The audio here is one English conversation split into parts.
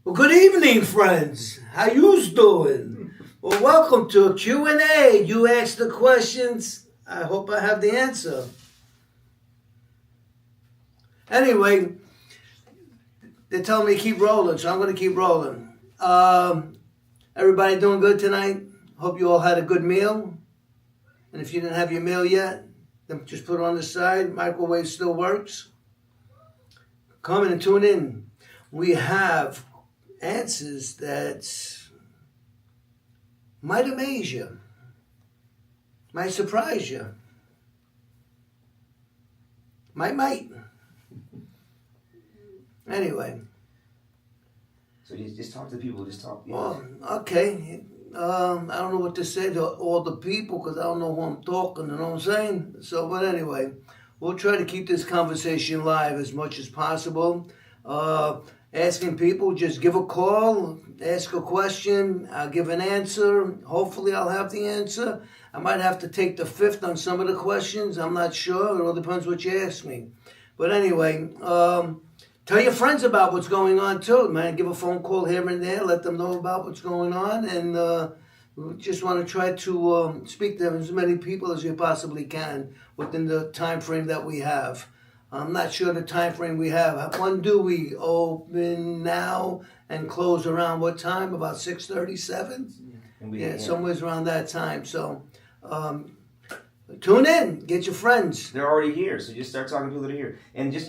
Well, good evening, friends. How yous doing? Well, welcome to a Q&A. You ask the questions. I hope I have the answer. Anyway, they're telling me to keep rolling, so I'm going to keep rolling. Everybody doing good tonight? Hope you all had a good meal. And if you didn't have your meal yet, then just put it on the side. Microwave still works. Come and tune in. We have answers that might amaze you, might surprise you, might. Anyway. So just talk to the people. Just talk. Well, okay. I don't know what to say to all the people because I don't know who I'm talking, you know what I'm saying? So, but anyway, we'll try to keep this conversation live as much as possible. Asking people, just give a call, ask a question, I'll give an answer. Hopefully I'll have the answer. I might have to take the fifth on some of the questions. I'm not sure. It all depends what you ask me. But anyway, tell your friends about what's going on too, man. Give a phone call here and there. Let them know about what's going on. And we just want to try to speak to as many people as you possibly can within the time frame that we have. I'm not sure the time frame we have. When do we open now and close around what time? About 6:37? Yeah, somewhere around that time. So tune in. Get your friends. They're already here, so just start talking to people that are here. And just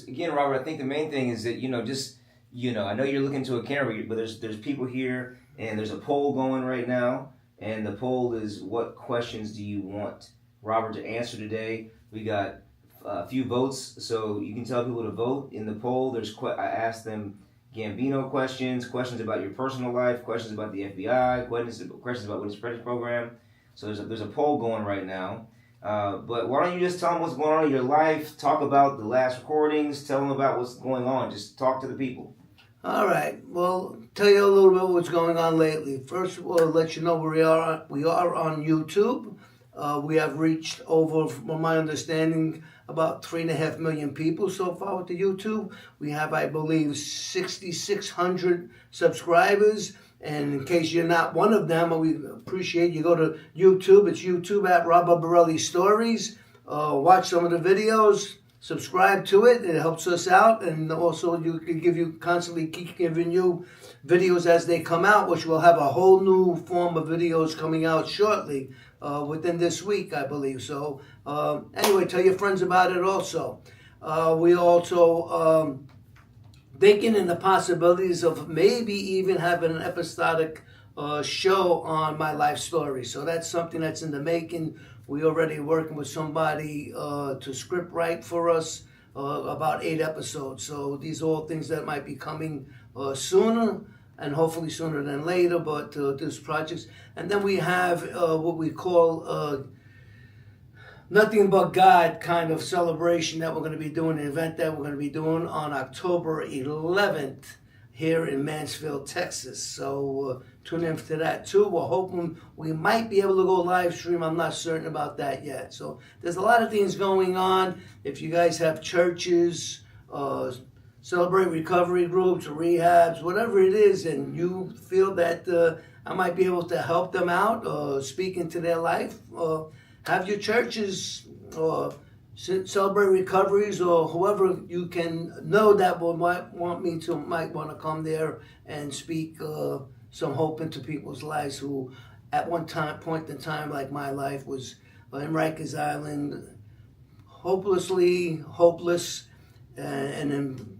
again, Robert, I think the main thing is that I know you're looking to a camera, but there's people here, and there's a poll going right now, and the poll is, what questions do you want Robert to answer today? We got a few votes, so you can tell people to vote in the poll. I asked them Gambino questions about your personal life, questions about the FBI, questions about Witness Protection Program. So there's a poll going right now. But why don't you just tell them what's going on in your life? Talk about the last recordings. Tell them about what's going on. Just talk to the people. All right. Well, tell you a little bit what's going on lately. First of all, let you know where we are on YouTube. We have reached over, from my understanding, about 3.5 million people so far with the YouTube. We have, I believe, 6,600 subscribers. And in case you're not one of them, we appreciate you go to YouTube. It's YouTube at Robert Borelli Stories. Watch some of the videos. Subscribe to it. It helps us out. And also constantly keep giving you videos as they come out, which will have a whole new form of videos coming out shortly. Within this week, I believe. So anyway, tell your friends about it also. We also thinking in the possibilities of maybe even having an episodic show on my life story. So that's something that's in the making. We already working with somebody to script write for us about 8 episodes. So these are all things that might be coming sooner. And hopefully sooner than later, but this projects. And then we have what we call Nothing But God kind of celebration that we're going to be doing, an event that we're going to be doing on October 11th here in Mansfield, Texas. So tune in to that too. We're hoping we might be able to go live stream. I'm not certain about that yet. So there's a lot of things going on. If you guys have churches, Celebrate recovery groups, rehabs, whatever it is, and you feel that I might be able to help them out, speak into their life, have your churches or Celebrate Recoveries or whoever you can know that might want to come there and speak some hope into people's lives who at point in time, like my life, was in Rikers Island, hopeless, and in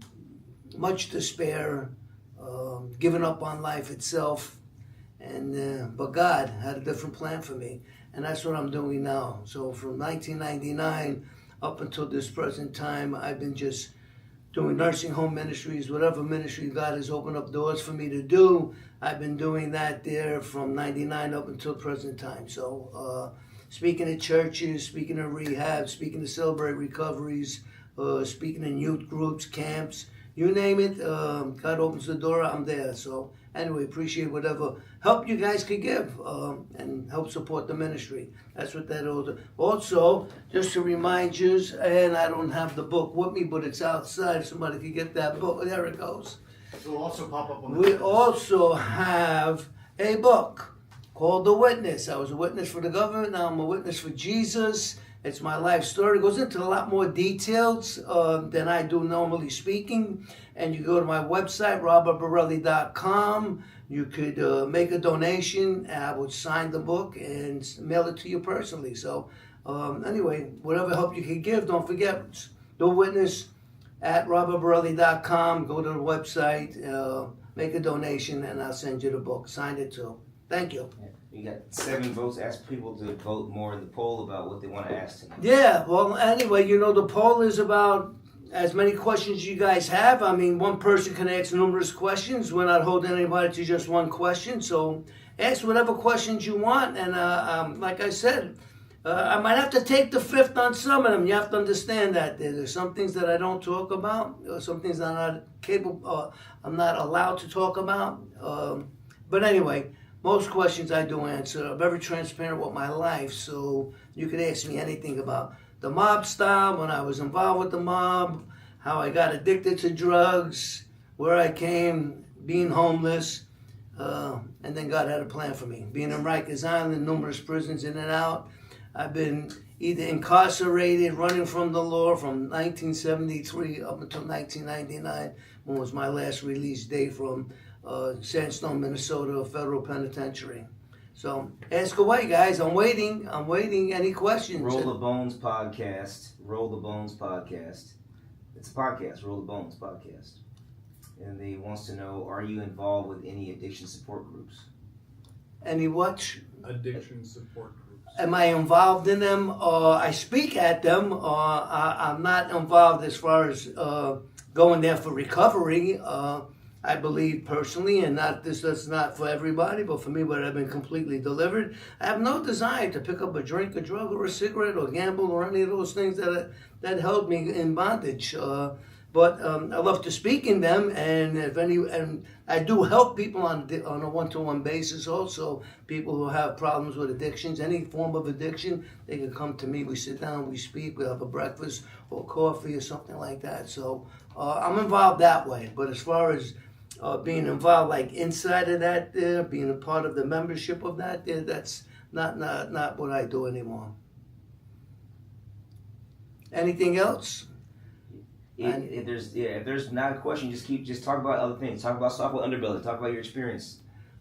much despair, giving up on life itself, but God had a different plan for me, and that's what I'm doing now. So from 1999 up until this present time, I've been just doing nursing home ministries, whatever ministry God has opened up doors for me to do. I've been doing that there from 99 up until present time. So speaking at churches, speaking at rehab, speaking to Celebrate Recoveries, speaking in youth groups, camps, you name it. God opens the door, I'm there. So anyway, appreciate whatever help you guys could give and help support the ministry. That's what that is. Also, just to remind you, and I don't have the book with me, but it's outside. Somebody could get that book. There it goes. It'll also pop up on the We videos. also have a book called The Witness. I was a witness for the government, now I'm a witness for Jesus. It's my life story. It goes into a lot more details than I do normally speaking. And you go to my website, robertborelli.com. You could make a donation, and I would sign the book and mail it to you personally. So anyway, whatever help you can give, don't forget, The Witness at robertborelli.com. Go to the website, make a donation, and I'll send you the book. Sign it too. Thank you. You got 7 votes. Ask people to vote more in the poll about what they want to ask tonight. Yeah, well, anyway, the poll is about as many questions you guys have. I mean, one person can ask numerous questions. We're not holding anybody to just one question. So ask whatever questions you want. And like I said, I might have to take the fifth on some of them. You have to understand that there's some things that I don't talk about, some things that I'm not capable, I'm not allowed to talk about. But anyway, most questions I do answer. I'm very transparent with my life, so you could ask me anything about the mob style, when I was involved with the mob, how I got addicted to drugs, where I came, being homeless, and then God had a plan for me. Being in Rikers Island, numerous prisons in and out. I've been either incarcerated, running from the law from 1973 up until 1999, when was my last release date from Sandstone, Minnesota Federal Penitentiary. So ask away, guys. I'm waiting. Any questions? Roll the Bones podcast. Roll the Bones podcast. It's a podcast. Roll the Bones podcast. And they wants to know: are you involved with any addiction support groups? Any what? Addiction support groups. Am I involved in them? I speak at them. I'm not involved as far as going there for recovery. I believe personally, and that's not for everybody, but for me, but I've been completely delivered. I have no desire to pick up a drink, a drug, or a cigarette, or gamble, or any of those things that held me in bondage. But I love to speak in them, and I do help people on a one-to-one basis. Also, people who have problems with addictions, any form of addiction, they can come to me. We sit down, we speak, we have a breakfast or coffee or something like that. So I'm involved that way. But as far as being involved, like inside of that, being a part of the membership of that, that's not what I do anymore. Anything else? If there's not a question, just talk about other things. Talk about software underbelly. Talk about your experience.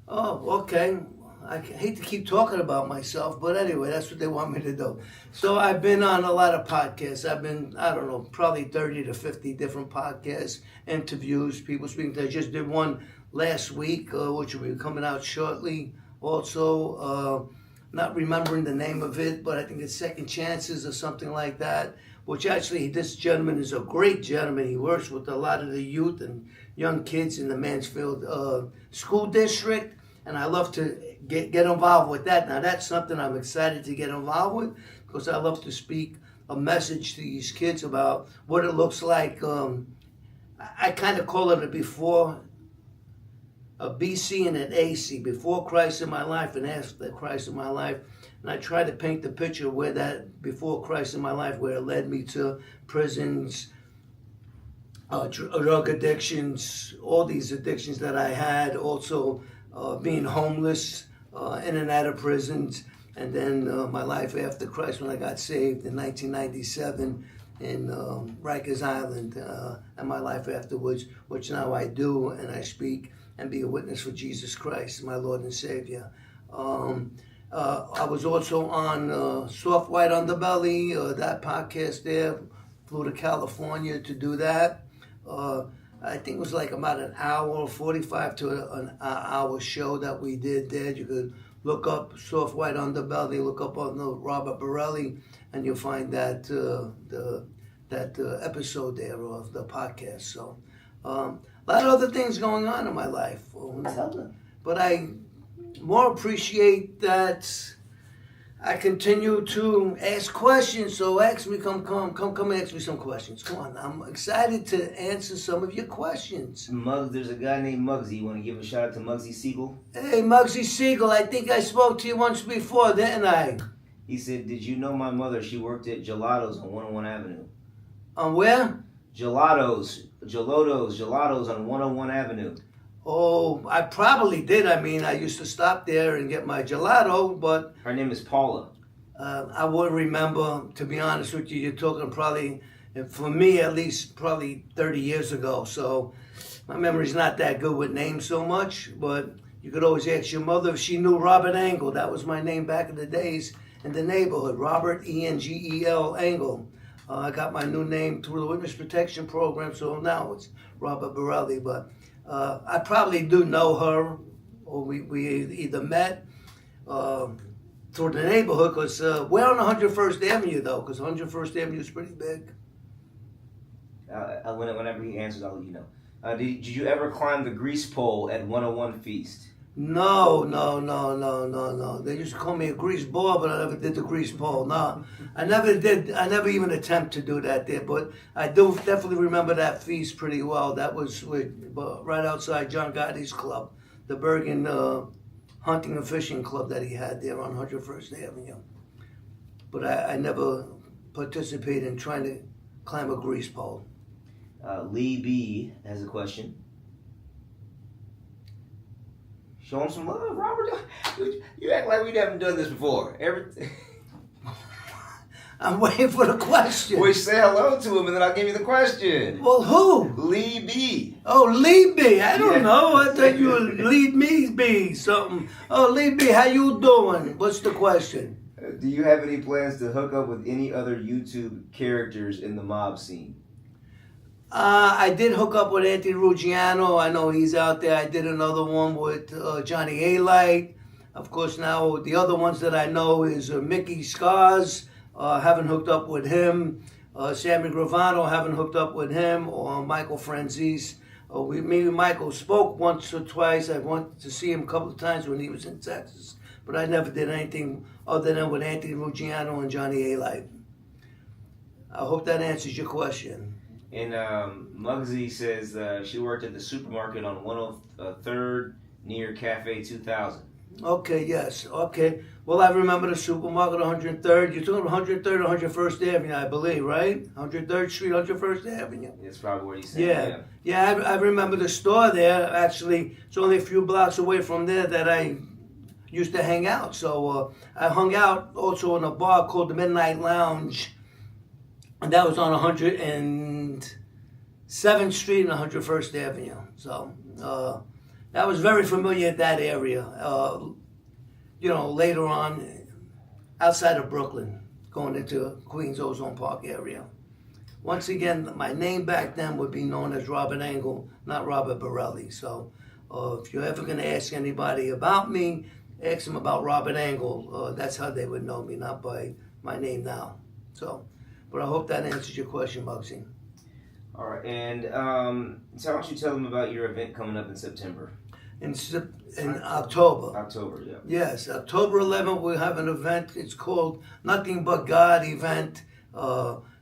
Oh, okay. I hate to keep talking about myself, but anyway, that's what they want me to do. So I've been on a lot of podcasts. I've been, I don't know, probably 30 to 50 different podcasts, interviews, people speaking. I just did one last week, which will be coming out shortly. Also, not remembering the name of it, but I think it's Second Chances or something like that, which actually this gentleman is a great gentleman. He works with a lot of the youth and young kids in the Mansfield school district. And I love to get involved with that. Now, that's something I'm excited to get involved with, because I love to speak a message to these kids about what it looks like. I kind of call it a BC and an AC, before Christ in my life and after Christ in my life. And I try to paint the picture where that before Christ in my life, where it led me to prisons, drug addictions, all these addictions that I had, also being homeless, in and out of prisons, and then my life after Christ when I got saved in 1997 in Rikers Island, and my life afterwards, which now I do, and I speak and be a witness for Jesus Christ, my Lord and Savior. I was also on Soft White Underbelly, that podcast there. Flew to California to do that. I think it was like about an hour, 45 to an hour show that we did there. You could look up Soft White Underbelly, look up on the Robert Borelli, and you'll find that episode there of the podcast. So a lot of other things going on in my life. But I more appreciate that I continue to ask questions, so ask me, come ask me some questions. Come on, I'm excited to answer some of your questions. Muggs, there's a guy named Muggsy. You want to give a shout out to Muggsy Siegel? Hey, Muggsy Siegel, I think I spoke to you once before, didn't I? He said, did you know my mother? She worked at Gelatos on 101 Avenue. On where? Gelatos gelatos on 101 Avenue. Oh, I probably did. I mean, I used to stop there and get my gelato, but Her name is Paula. I would remember, to be honest with you, you're talking probably, and for me at least, probably 30 years ago. So my memory's not that good with names so much, but you could always ask your mother if she knew Robert Engel. That was my name back in the days in the neighborhood, Robert Engel Engel. I got my new name through the Witness Protection Program, so now it's Robert Borelli. But I probably do know her, or we either met through the neighborhood, because we're on 101st Avenue, though, because 101st Avenue is pretty big. Whenever he answers, I'll let you know. Did you ever climb the grease pole at 101 Feast? No. They used to call me a grease ball, but I never did the grease pole. No, I never did. I never even attempt to do that there. But I do definitely remember that feast pretty well. That was right outside John Gotti's club, the Bergen Hunting and Fishing Club that he had there on 101st Avenue. But I never participated in trying to climb a grease pole. Lee B has a question. Show him some love, Robert. You act like we haven't done this before. I'm waiting for the question. We say hello to him, and then I'll give you the question. Well, who? Lee B. Oh, Lee B. I don't Yeah. know. I thought you would lead me B something. Oh, Lee B, how you doing? What's the question? Do you have any plans to hook up with any other YouTube characters in the mob scene? I did hook up with Anthony Ruggiano. I know he's out there. I did another one with Johnny A-Light. Of course, now the other ones that I know is Mickey Scars. Haven't hooked up with him. Sammy Gravano, haven't hooked up with him. Or Michael Franzese. Me and Michael spoke once or twice. I went to see him a couple of times when he was in Texas. But I never did anything other than with Anthony Ruggiano and Johnny A-Light. I hope that answers your question. And Muggsy says she worked at the supermarket on 103rd near Cafe 2000. Okay, yes. Okay. Well, I remember the supermarket 103rd. You're talking 103rd or 101st Avenue, I believe, right? 103rd Street, 101st Avenue. That's probably what he said. Yeah, I remember the store there. Actually, it's only a few blocks away from there that I used to hang out. So I hung out also in a bar called the Midnight Lounge. And that was on 107th Street and 101st Avenue. So I was very familiar at that area. Later on, outside of Brooklyn, going into Queens Ozone Park area. Once again, my name back then would be known as Robert Engel, not Robert Borelli. So if you're ever going to ask anybody about me, ask them about Robert Engel. That's how they would know me, not by my name now. So. But I hope that answers your question, Muggsy. All right, and so why don't you tell them about your event coming up in September? In October. October, yeah. Yes, October 11th we have an event. It's called Nothing But God event.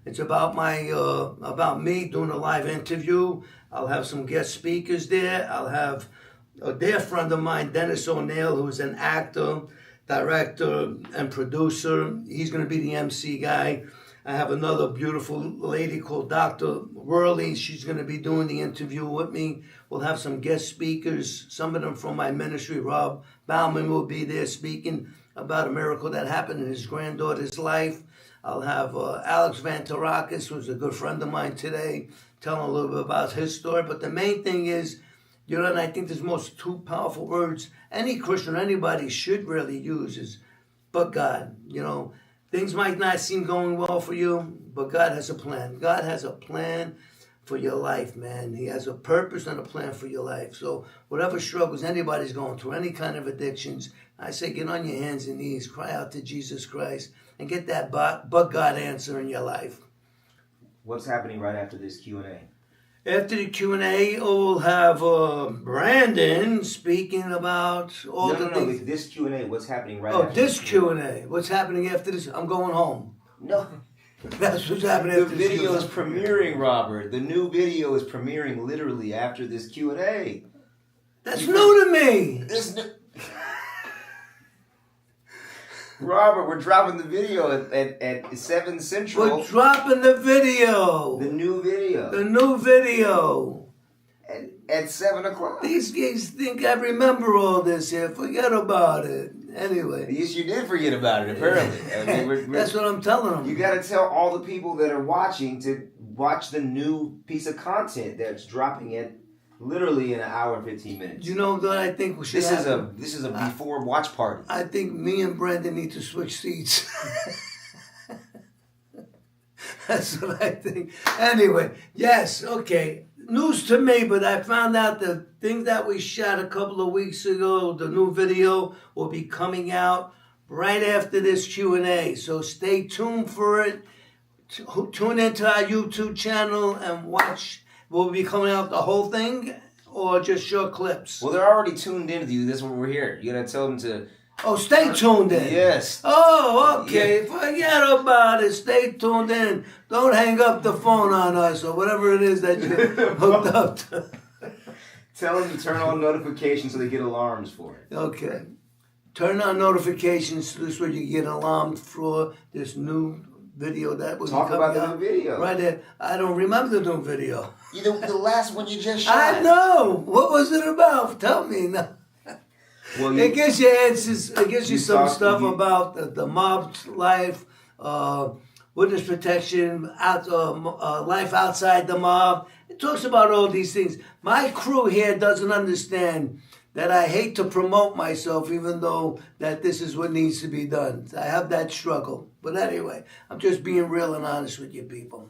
It's about about me doing a live interview. I'll have some guest speakers there. I'll have a dear friend of mine, Dennis O'Neill, who's an actor, director, and producer. He's going to be the MC guy. I have another beautiful lady called Dr. Worley. She's going to be doing the interview with me. We'll have some guest speakers, some of them from my ministry. Rob Bauman will be there speaking about a miracle that happened in his granddaughter's life. I'll have Alex Vantarakis, who's a good friend of mine today, telling a little bit about his story. But the main thing is, and I think there's most two powerful words any Christian, anybody should really use is, but God, Things might not seem going well for you, but God has a plan. God has a plan for your life, man. He has a purpose and a plan for your life. So whatever struggles anybody's going through, any kind of addictions, I say get on your hands and knees, cry out to Jesus Christ, and get that but God answer in your life. What's happening right after this Q&A? After the Q&A, we'll have Brandon speaking about all the things. This Q&A, what's happening right after this Q&A. What's happening after this? I'm going home. No. That's what's happening after this. The video is premiering, Robert. The new video is premiering literally after this Q&A. That's new to me. Robert, we're dropping the video at 7 Central. We're dropping the video. The new video. The new video. At 7 o'clock. These guys think I remember all this here. Forget about it. Anyway. Yes, you did forget about it, apparently. I mean, That's what I'm telling them. You got to tell all the people that are watching to watch the new piece of content that's dropping at literally in an hour and 15 minutes. You know what I think we should happen? This is a before watch party. I think me and Brandon need to switch seats. That's what I think. Anyway, yes, okay. News to me, but I found out the thing that we shot a couple of weeks ago, the new video, will be coming out right after this Q&A. So stay tuned for it. Tune into our YouTube channel and watch. Will be coming out the whole thing or just short clips? Well, they're already tuned into you. That's what we're here. You got to tell them to... Oh, stay tuned in. Yes. Oh, okay. Yeah. Forget about it. Stay tuned in. Don't hang up the phone on us or whatever it is that you hooked up to. Tell them to turn on notifications so they get alarms for it. Okay. Turn on notifications so this way you get alarmed for this new video that will be coming Talk about the out. new video. Right there. I don't remember the new video. The last one you just shot. I know. What was it about? Tell me now. Well, It gives you answers. It gives you some stuff you- about the mob's life, witness protection, life outside the mob. It talks about all these things. My crew here doesn't understand that I hate to promote myself, even though that this is what needs to be done. I have that struggle. But anyway, I'm just being real and honest with you people.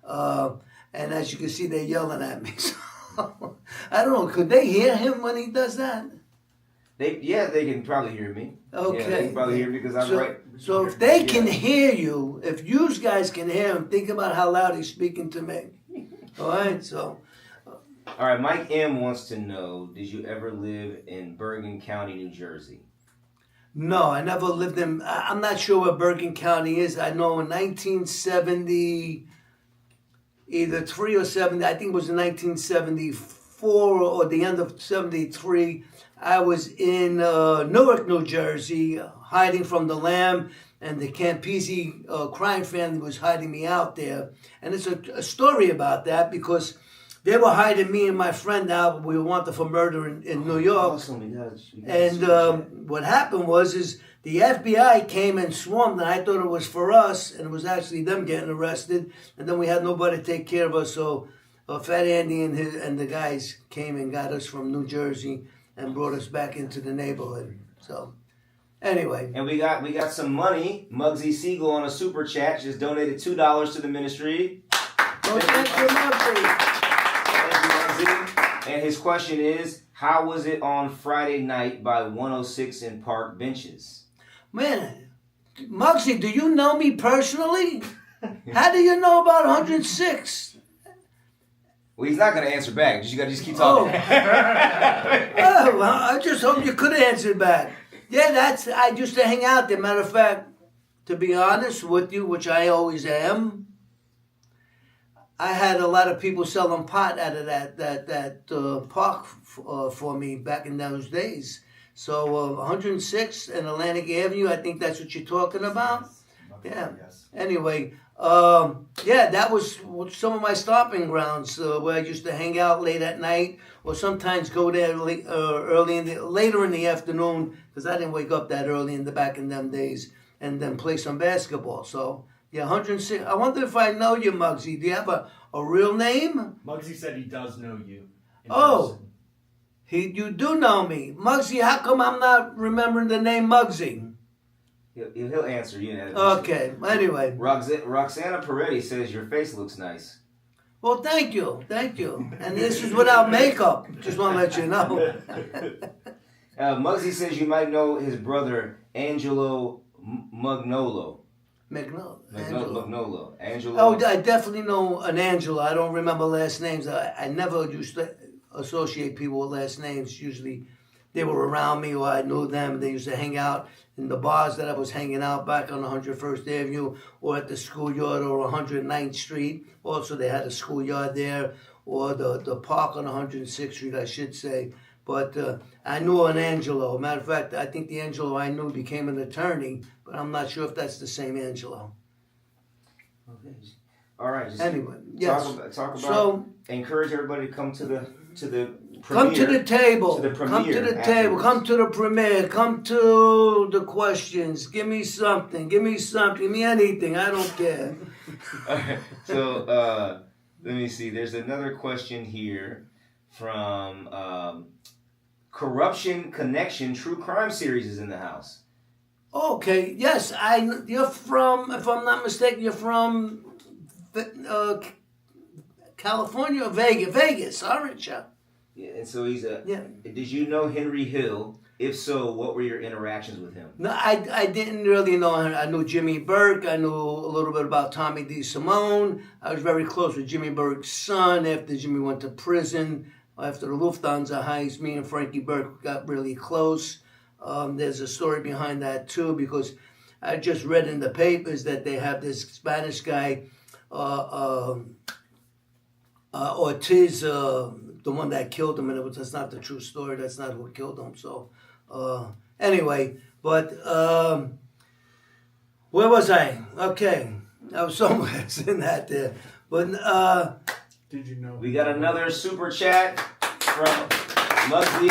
And as you can see, they're yelling at me. So, I don't know. Could they hear him when he does that? They can probably hear me. Okay. Yeah, they can probably hear me because I'm right. So if they can hear you, if you guys can hear him, think about how loud he's speaking to me. All right, so. All right, Mike M wants to know, did you ever live in Bergen County, New Jersey? No, I never lived in, I'm not sure where Bergen County is. I know in 1970, either 3 or 70, I think it was in 1974 or the end of 73, I was in Newark, New Jersey, hiding from the Lamb, and the Campisi crime family was hiding me out there. And it's a story about that because they were hiding me and my friend out. We were wanted for murder in New York. Awesome. And what happened was the FBI came and swarmed, and I thought it was for us, and it was actually them getting arrested. And then we had nobody to take care of us, so Fat Andy and the guys came and got us from New Jersey and brought us back into the neighborhood. So, anyway. And we got some money. Muggsy Siegel on a super chat just donated $2 to the ministry. Thank you, Muggsy. And his question is, how was it on Friday night by 106 in Park Benches? Man, Muggsy, do you know me personally? How do you know about 106? Well, he's not going to answer back. You got to just keep talking. Oh, well, I just hope you could answer back. Yeah, I used to hang out there. Matter of fact, to be honest with you, which I always am, I had a lot of people selling pot out of that park for me back in those days. So 106 and Atlantic Avenue, I think that's what you're talking about. Yeah. Yes. Anyway, that was some of my stomping grounds where I used to hang out late at night, or sometimes go there later in the afternoon because I didn't wake up that early back in them days, and then play some basketball. So yeah, 106. I wonder if I know you, Muggsy. Do you have a real name? Muggsy said he does know you. in Oh. person. You do know me, Muggsy. How come I'm not remembering the name Muggsy? He'll answer you. Okay. Anyway. Roxana Peretti says your face looks nice. Well, thank you. And this is without makeup. Just want to let you know. Muggsy says you might know his brother, Angelo Magnolo. Angelo. Angelo. Oh, I definitely know an Angelo. I don't remember last names. I never used to associate people with last names. Usually they were around me or I knew them. They used to hang out in the bars that I was hanging out back on 101st Avenue or at the schoolyard or 109th Street. Also, they had a schoolyard there, or the park on 106th Street, I should say. But I knew an Angelo. Matter of fact, I think the Angelo I knew became an attorney, but I'm not sure if that's the same Angelo. Okay. All right. Just Anyway, yes. Talk about. So encourage everybody to come to the premiere. come to the table. To the premiere Come to the table. afterwards. Come to the premiere. Come to the questions. Give me something. Give me something. Give me anything. I don't care. All right. So let me see. There's another question here from Corruption Connection True Crime Series is in the house. Okay. Yes, you're from. If I'm not mistaken, you're from California or Vegas? Vegas, aren't you? Yeah, and so he's a. Yeah. Did you know Henry Hill? If so, what were your interactions with him? No, I didn't really know him. I knew Jimmy Burke. I knew a little bit about Tommy DeSimone. I was very close with Jimmy Burke's son after Jimmy went to prison. After the Lufthansa heist, me and Frankie Burke got really close. There's a story behind that too, because I just read in the papers that they have this Spanish guy, Ortiz, the one that killed him, and that's not the true story. That's not who killed him. So anyway, but where was I? Okay, I was somewhere in that there. But Did you know? We got another super chat from Muggsy.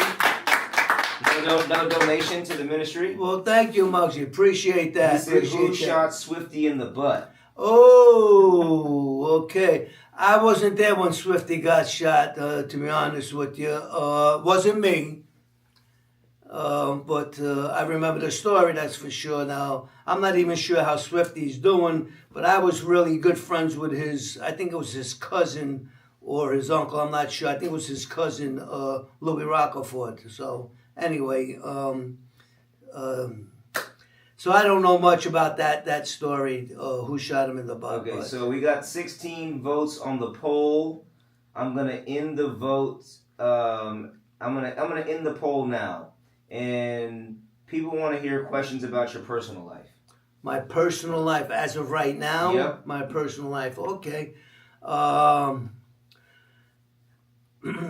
No donation to the ministry. well, thank you, Muggsy. Appreciate that. He said, Appreciate "Who that. shot Swifty in the butt?" Oh, okay. I wasn't there when Swifty got shot, to be honest with you. Wasn't me. But I remember the story, that's for sure. Now, I'm not even sure how Swifty's doing, but I was really good friends with I think it was his cousin or his uncle, I'm not sure. I think it was his cousin, Louis Rockefort. So, anyway, so I don't know much about that story, who shot him in the butt. Okay, but. so we got 16 votes on the poll. I'm gonna end the votes. I'm gonna end the poll now, and people want to hear questions about your personal life. My personal life, as of right now. Yep. My personal life. Okay.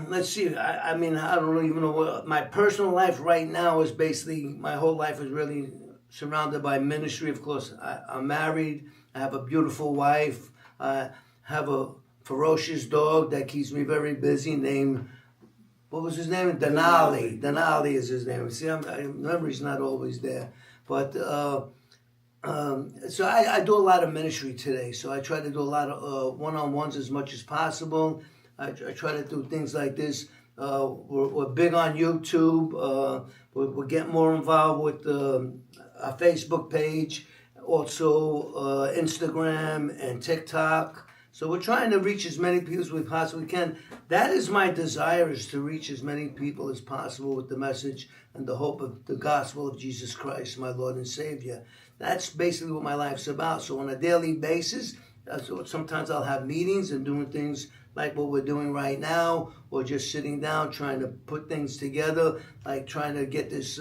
Let's see. I mean, I don't even know what my personal life right now is. Basically, my whole life is really surrounded by ministry. Of course, I'm married. I have a beautiful wife. I have a ferocious dog that keeps me very busy. Named, what was his name? Denali. Denali is his name. See, my memory's not always there, but. So I do a lot of ministry today. So I try to do a lot of one-on-ones as much as possible. I try to do things like this. We're big on YouTube. We're getting more involved with our Facebook page, also Instagram and TikTok. So we're trying to reach as many people as we possibly can. That is my desire, is to reach as many people as possible with the message and the hope of the gospel of Jesus Christ, my Lord and Savior. That's basically what my life's about. So on a daily basis, sometimes I'll have meetings and doing things like what we're doing right now, or just sitting down trying to put things together, like trying to get this.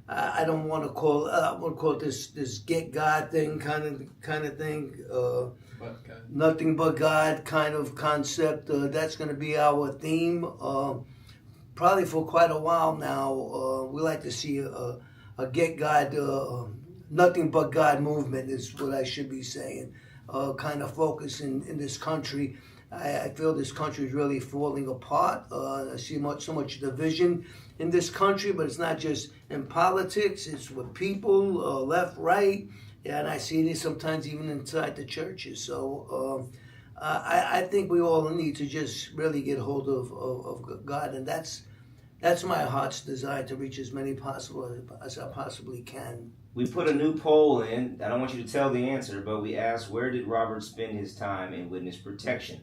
I don't want to call. I want to call it this get God thing kind of thing. But God. Nothing but God kind of concept. That's going to be our theme. Probably for quite a while now. We like to see a get God. Nothing but God movement is what I should be saying. Kind of focus in this country. I feel this country is really falling apart. I see so much division in this country, but it's not just in politics. It's with people, left, right, and I see this sometimes even inside the churches. So I think we all need to just really get hold of God, and that's my heart's desire, to reach as many possible as I possibly can. We put a new poll in. I don't want you to tell the answer, but we asked, where did Robert spend his time in witness protection?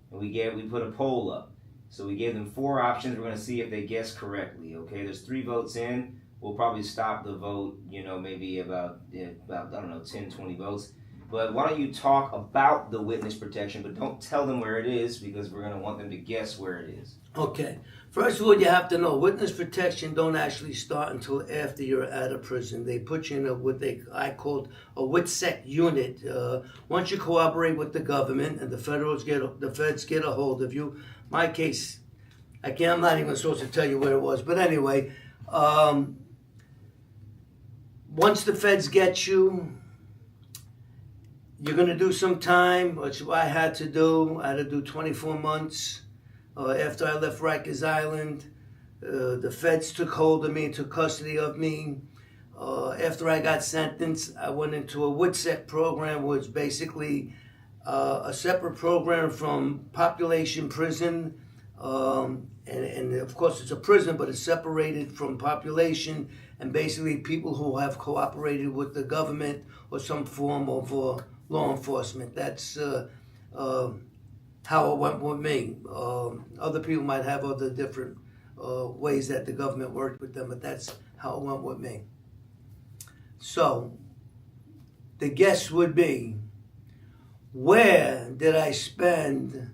And we put a poll up. So we gave them 4 options. We're going to see if they guess correctly. Okay, there's 3 votes in. We'll probably stop the vote, maybe about I don't know, 10, 20 votes. But why don't you talk about the witness protection, but don't tell them where it is, because we're going to want them to guess where it is. Okay. First of all, you have to know, witness protection don't actually start until after you're out of prison. They put you in what I called a WITSEC unit. Once you cooperate with the government and the feds get a hold of you. My case, I'm not even supposed to tell you where it was, but anyway, once the feds get you, you're gonna do some time, which I had to do. I had to do 24 months after I left Rikers Island. The feds took hold of me, took custody of me. After I got sentenced, I went into a WITSEC program, which is basically a separate program from population prison. And of course, it's a prison, but it's separated from population. And basically, people who have cooperated with the government or some form of law enforcement. That's how it went with me. Other people might have other different ways that the government worked with them, but that's how it went with me. So, the guess would be, where did I spend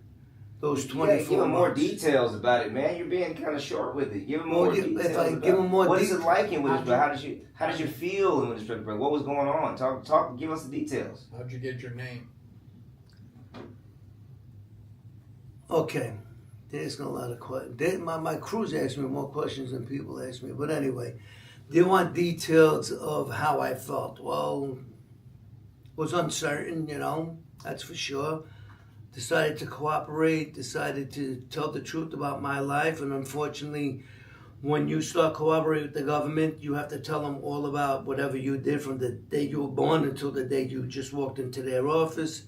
those 24 months? Give them more details about it, man. You're being kind of short with it. Give them more details. If I give them more what is it like in Witherspoon? How did you feel in Witherspoon? What was going on? Talk. Give us the details. How'd you get your name? Okay, there's a lot of questions. My crews asked me more questions than people asked me. But anyway, they want details of how I felt. Well, was uncertain, that's for sure. Decided to cooperate, decided to tell the truth about my life. And unfortunately, when you start cooperating with the government, you have to tell them all about whatever you did from the day you were born until the day you just walked into their office.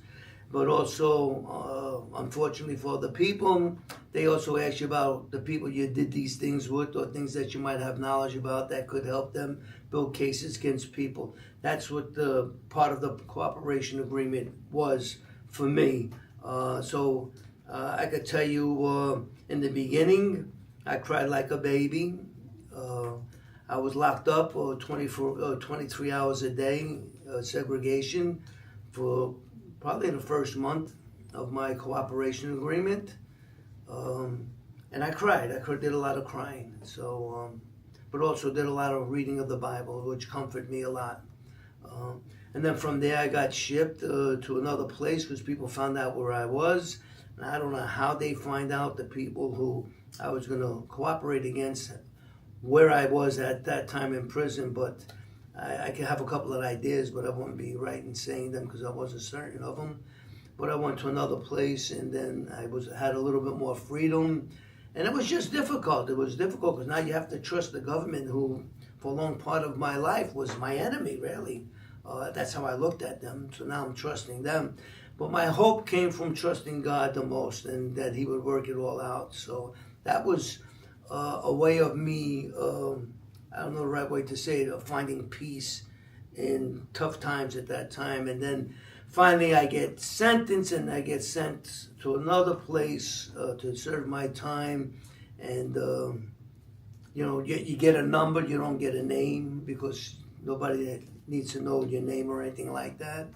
But also, unfortunately for the people, they also ask you about the people you did these things with, or things that you might have knowledge about that could help them build cases against people. That's what the part of the cooperation agreement was for me. So I could tell you in the beginning, I cried like a baby. I was locked up 23 hours a day, segregation, for probably the first month of my cooperation agreement. And I cried. Did a lot of crying. So, but also did a lot of reading of the Bible, which comforted me a lot. And then from there, I got shipped to another place because people found out where I was. And I don't know how they find out, the people who I was going to cooperate against, where I was at that time in prison. But I could have a couple of ideas, but I wouldn't be right in saying them because I wasn't certain of them. But I went to another place, and then I had a little bit more freedom. And it was just difficult. It was difficult because now you have to trust the government, who for a long part of my life was my enemy, really. That's how I looked at them. So now I'm trusting them. But my hope came from trusting God the most, and that He would work it all out. So that was a way of me, I don't know the right way to say it, of finding peace in tough times at that time. And then finally I get sentenced, and I get sent to another place to serve my time. And, you get a number, you don't get a name, because nobody needs to know your name or anything like that.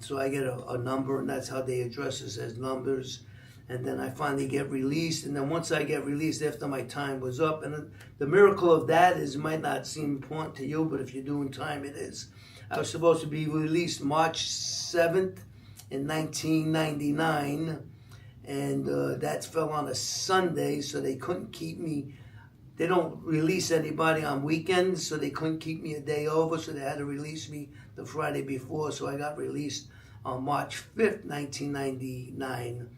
So I get a number, and that's how they address us, as numbers. And then I finally get released. And then once I get released, after my time was up, and the miracle of that is, might not seem important to you, but if you're doing time, it is. I was supposed to be released March 7th in 1999, and that fell on a Sunday, so they couldn't keep me. They don't release anybody on weekends, so they couldn't keep me a day over, so they had to release me the Friday before. So I got released on March 5th, 1999.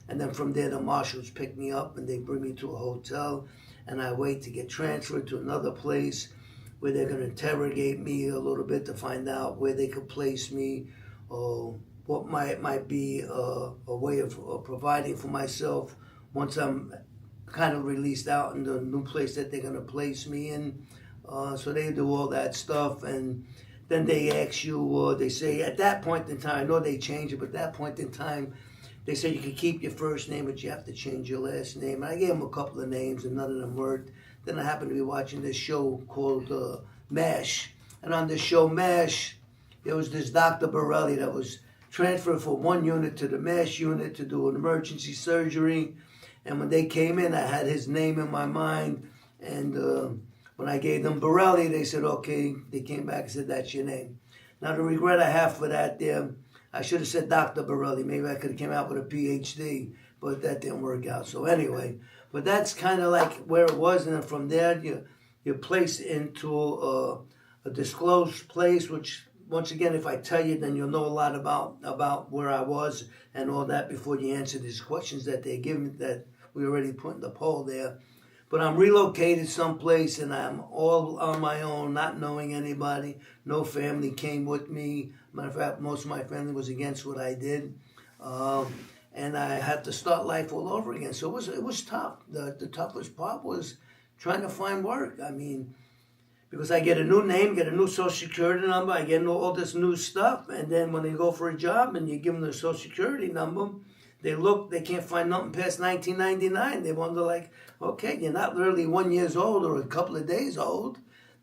And then from there, the marshals pick me up, and they bring me to a hotel, and I wait to get transferred to another place where they're going to interrogate me a little bit to find out where they could place me, or what might be a way of providing for myself once I'm kind of released out in the new place that they're going to place me in. So they do all that stuff, and then they ask you, they say at that point in time, I know they change it, but at that point in time, they say you can keep your first name, but you have to change your last name. And I gave them a couple of names, and none of them worked. Then I happened to be watching this show called MASH. And on this show, MASH, there was this Dr. Borelli that was transferred from one unit to the MASH unit to do an emergency surgery. And when they came in, I had his name in my mind. And when I gave them Borelli, they said, okay. They came back and said, that's your name. Now, the regret I have for that there, I should have said Dr. Borelli. Maybe I could have came out with a PhD. but that didn't work out. So anyway, but that's kind of like where it was, and then from there you're placed into a disclosed place, which once again, if I tell you, then you'll know a lot about where I was and all that before you answer these questions that they give me that we already put in the poll there. But I'm relocated someplace, and I'm all on my own, not knowing anybody. No family came with me. Matter of fact, most of my family was against what I did. And I had to start life all over again. So it was tough. The toughest part was trying to find work. I mean, because I get a new name, get a new social security number, I get all this new stuff, and then when they go for a job and you give them the social security number, they can't find nothing past 1999. They wonder, like, okay, you're not really 1 year old or a couple of days old.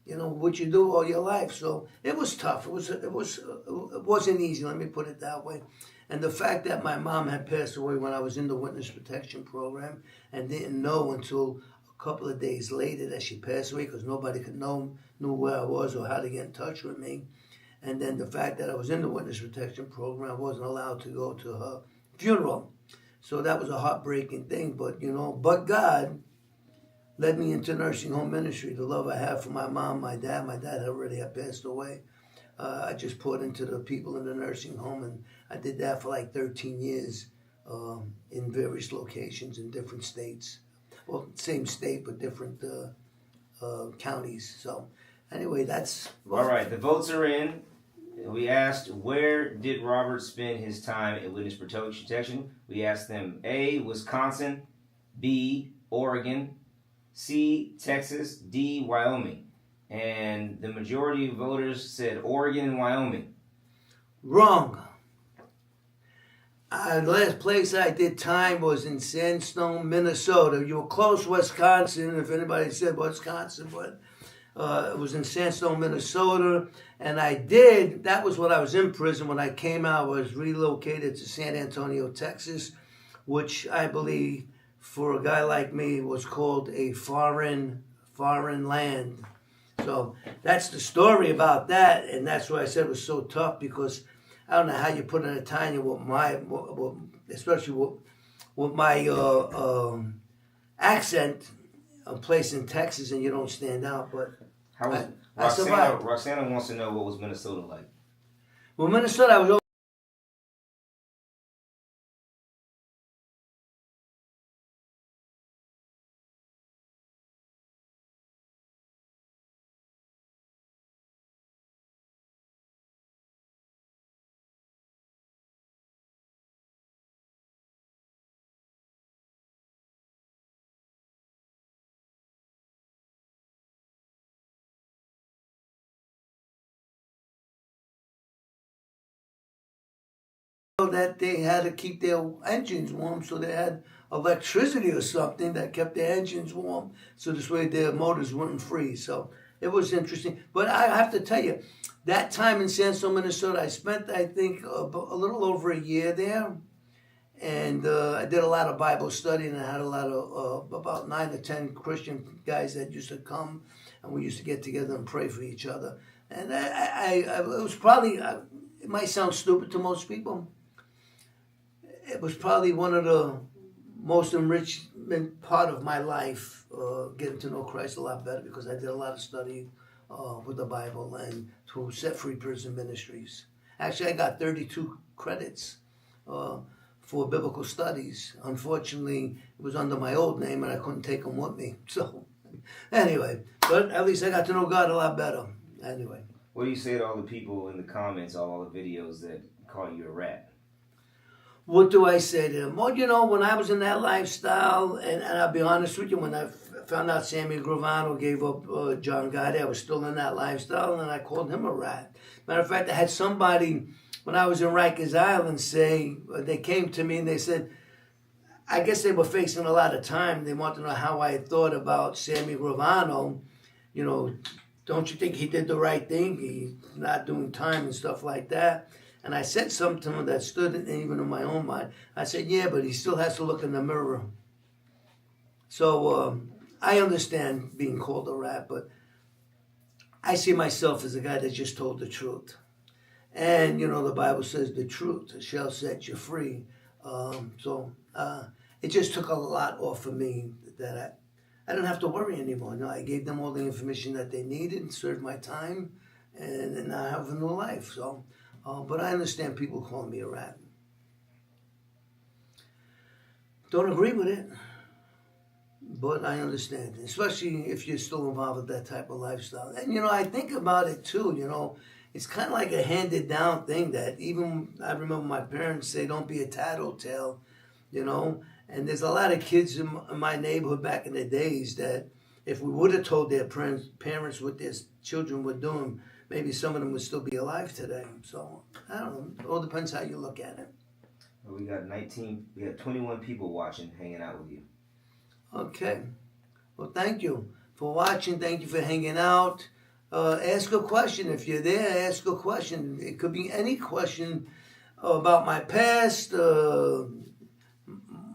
You know what you do all your life. So it was tough. It wasn't easy. Let me put it that way. And the fact that my mom had passed away when I was in the witness protection program and didn't know until a couple of days later that she passed away, because nobody knew where I was or how to get in touch with me. And then the fact that I was in the witness protection program, I wasn't allowed to go to her funeral. So that was a heartbreaking thing. But but God led me into nursing home ministry. The love I have for my mom, my dad already had passed away. I just poured into the people in the nursing home, and I did that for like 13 years in various locations in different states. Well, same state, but different counties. So anyway, that's... All right, the votes are in. We asked, where did Robert spend his time in witness protection? We asked them A, Wisconsin, B, Oregon, C, Texas, D, Wyoming. And the majority of voters said Oregon and Wyoming. Wrong. The last place I did time was in Sandstone, Minnesota. You were close, Wisconsin, if anybody said Wisconsin, but it was in Sandstone, Minnesota. And that was when I was in prison. When I came out, I was relocated to San Antonio, Texas, which I believe for a guy like me was called a foreign land. So that's the story about that, and that's why I said it was so tough, because I don't know how you put in Italian especially with my accent, a place in Texas, and you don't stand out. But How was I survived. Roxana wants to know what was Minnesota like. Well, Minnesota, I was that they had to keep their engines warm, so they had electricity or something that kept their engines warm, so this way their motors wouldn't freeze. So it was interesting. But I have to tell you, that time in Sandstone, Minnesota, I spent, I think, a little over a year there. And I did a lot of Bible study, and I had a lot of, about 9 or 10 Christian guys that used to come, and we used to get together and pray for each other. And it was probably, it might sound stupid to most people, it was probably one of the most enrichment part of my life, getting to know Christ a lot better, because I did a lot of study with the Bible and through Set Free Prison Ministries. Actually, I got 32 credits for biblical studies. Unfortunately, it was under my old name, and I couldn't take them with me. So anyway, but at least I got to know God a lot better. Anyway. What do you say to all the people in the comments, all the videos that call you a rat? What do I say to them? Well, when I was in that lifestyle, and I'll be honest with you, when I found out Sammy Gravano gave up John Gotti, I was still in that lifestyle, and I called him a rat. Matter of fact, I had somebody, when I was in Rikers Island, they came to me and they said, I guess they were facing a lot of time. They wanted to know how I thought about Sammy Gravano. Don't you think he did the right thing? He's not doing time and stuff like that. And I said something to him that stood even in my own mind. I said, yeah, but he still has to look in the mirror. So I understand being called a rat, but I see myself as a guy that just told the truth. And, the Bible says the truth shall set you free. it just took a lot off of me that I didn't have to worry anymore. No, I gave them all the information that they needed, served my time, and now I have a new life. So, but I understand people calling me a rat. Don't agree with it, but I understand, especially if you're still involved with that type of lifestyle. And I think about it too. It's kind of like a handed down thing that even I remember my parents say, "Don't be a tattletale," And there's a lot of kids in my neighborhood back in the days that if we would have told their parents what their children were doing, maybe some of them would still be alive today. So I don't know. It all depends how you look at it. We got 21 people watching, hanging out with you. Okay. Well, thank you for watching. Thank you for hanging out. Ask a question. If you're there, ask a question. It could be any question about my past,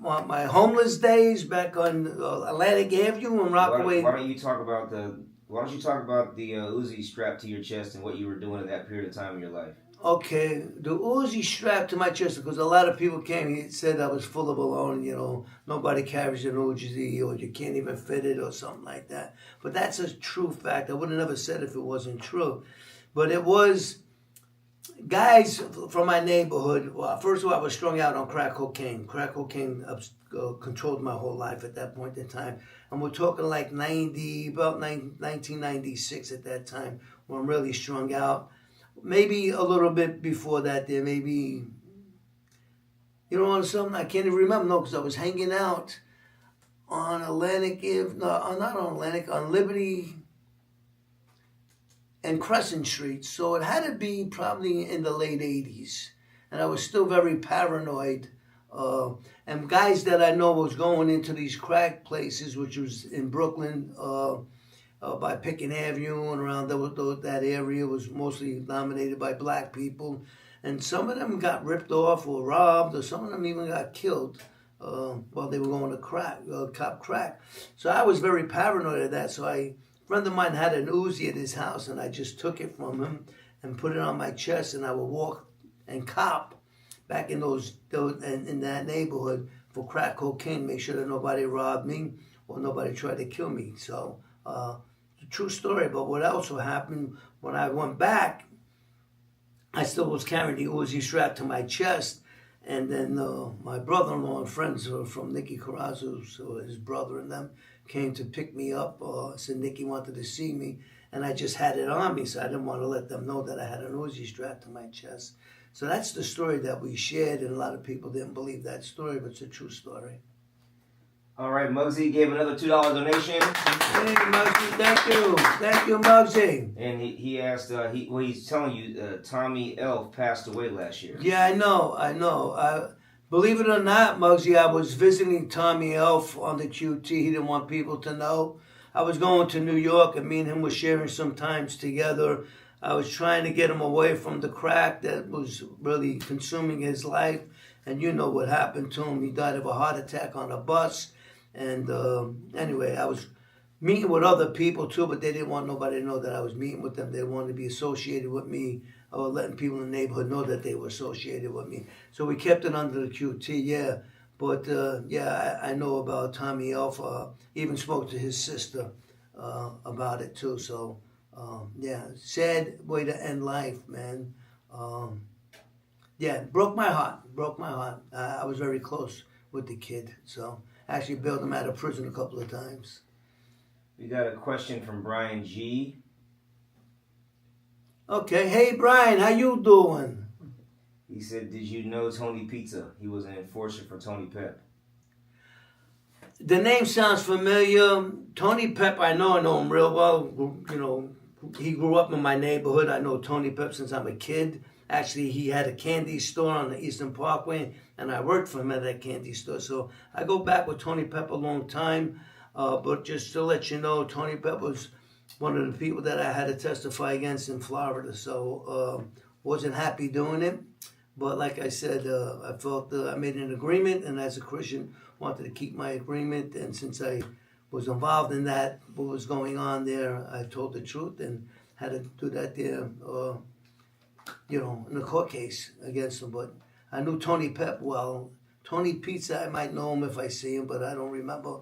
my homeless days back on Atlantic Avenue in Rockaway. Why don't you talk about the Uzi strapped to your chest and what you were doing in that period of time in your life? Okay, the Uzi strapped to my chest because a lot of people came. He said I was full of baloney. Nobody carries an Uzi, or you can't even fit it, or something like that. But that's a true fact. I would have never said if it wasn't true. But it was guys from my neighborhood. Well, first of all, I was strung out on crack cocaine. Crack cocaine controlled my whole life at that point in time. And we're talking like 1996 at that time, when I'm really strung out. Maybe a little bit before that, there maybe, on something I can't even remember. No, because I was hanging out on Atlantic, not on Atlantic, on Liberty and Crescent Street. So it had to be probably in the late 80s. And I was still very paranoid. And guys that I know was going into these crack places, which was in Brooklyn, by Pickett Avenue and around that area was mostly dominated by black people. And some of them got ripped off or robbed, or some of them even got killed while they were going to cop crack. So I was very paranoid of that. So a friend of mine had an Uzi at his house, and I just took it from him and put it on my chest, and I would walk and cop back in in that neighborhood for crack cocaine, make sure that nobody robbed me or nobody tried to kill me. So true story. But what also happened when I went back, I still was carrying the Uzi strapped to my chest, and then my brother-in-law and friends from Nicky Carrazzo's, his brother and them, came to pick me up. Said Nicky wanted to see me, and I just had it on me, so I didn't want to let them know that I had an Uzi strapped to my chest. So that's the story that we shared, and a lot of people didn't believe that story, but it's a true story. All right, Muggsy gave another $2 donation. Hey, Muggsy, thank you. Thank you, Muggsy. And he asked, he's telling you Tommy Elf passed away last year. Yeah, I know. Believe it or not, Muggsy, I was visiting Tommy Elf on the QT. He didn't want people to know. I was going to New York, and me and him were sharing some times together. I was trying to get him away from the crack that was really consuming his life. And you know what happened to him. He died of a heart attack on a bus. And anyway, I was meeting with other people too, but they didn't want nobody to know that I was meeting with them. They wanted to be associated with me, or letting people in the neighborhood know that they were associated with me. So we kept it under the QT, yeah. But I know about Tommy Elf. Even spoke to his sister about it too. So sad way to end life, man. Broke my heart. I was very close with the kid, so. Actually bailed him out of prison a couple of times. We got a question from Brian G. Okay, hey Brian, how you doing? He said, did you know Tony Pizza? He was an enforcer for Tony Pep. The name sounds familiar. Tony Pep, I know him real well. He grew up in my neighborhood. I know Tony Pep since I'm a kid. Actually, he had a candy store on the Eastern Parkway, and I worked for him at that candy store. So I go back with Tony Pep a long time. But just to let you know, Tony Pep was one of the people that I had to testify against in Florida. So wasn't happy doing it. But like I said, I felt I made an agreement, and as a Christian, wanted to keep my agreement. And since I was involved in that, what was going on there, I told the truth and had to do that there. In a court case against him. But I knew Tony Pep well. Tony Pizza, I might know him if I see him, but I don't remember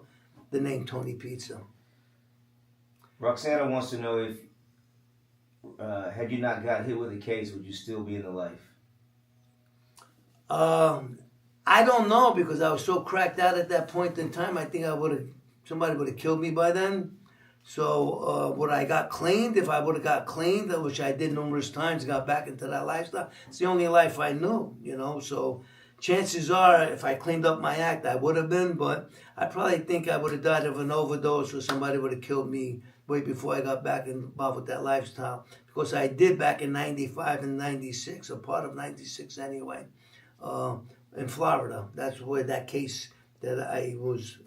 the name Tony Pizza. Roxana wants to know if, had you not got hit with a case, would you still be in the life? I don't know because I was so cracked out at that point in time. I think somebody would have killed me by then. So would I got cleaned? If I would have got cleaned, which I did numerous times, got back into that lifestyle. It's the only life I knew, So chances are, if I cleaned up my act, I would have been. But I probably think I would have died of an overdose, or somebody would have killed me way before I got back involved with that lifestyle. Because I did back in '95 and '96, a part of '96 anyway. In Florida. That's where that case that I was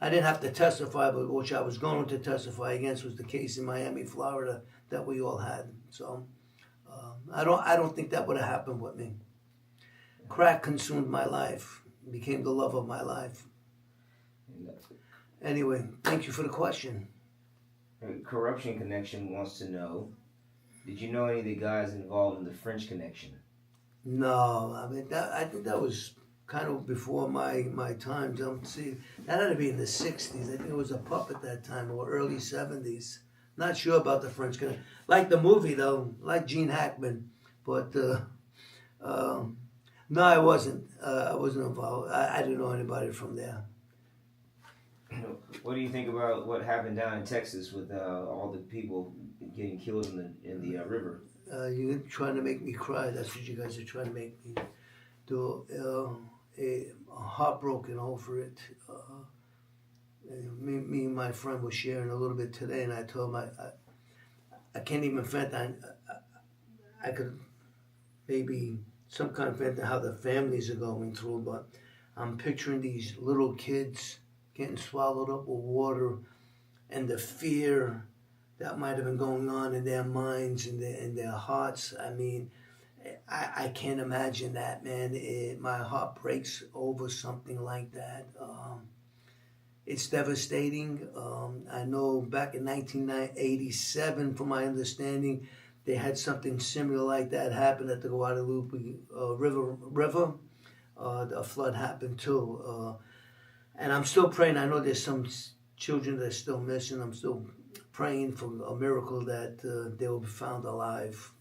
I didn't have to testify, but which I was going to testify against was the case in Miami, Florida that we all had. So I don't think that would have happened with me. Crack consumed my life, became the love of my life. Anyway, thank you for the question. Corruption Connection wants to know, did you know any of the guys involved in the French Connection? No, I mean I think that was kind of before my time. See, that had to be in the '60s. I think it was a pup at that time, or early '70s. Not sure about the French Connection. Like the movie though, like Gene Hackman, but no, I wasn't. I wasn't involved. I didn't know anybody from there. What do you think about what happened down in Texas with all the people getting killed in the river? You're trying to make me cry. That's what you guys are trying to make me do. I'm heartbroken over it. Me and my friend were sharing a little bit today, and I told him I can't even fathom. I could maybe some kind of fathom how the families are going through, but I'm picturing these little kids getting swallowed up with water, and the fear that might have been going on in their minds and in their hearts. I mean, I can't imagine that, man. My heart breaks over something like that. It's devastating. I know back in 1987, from my understanding, they had something similar like that happen at the Guadalupe River. A flood happened too. And I'm still praying. I know there's some children that are still missing. I'm still praying for a miracle that they will be found alive.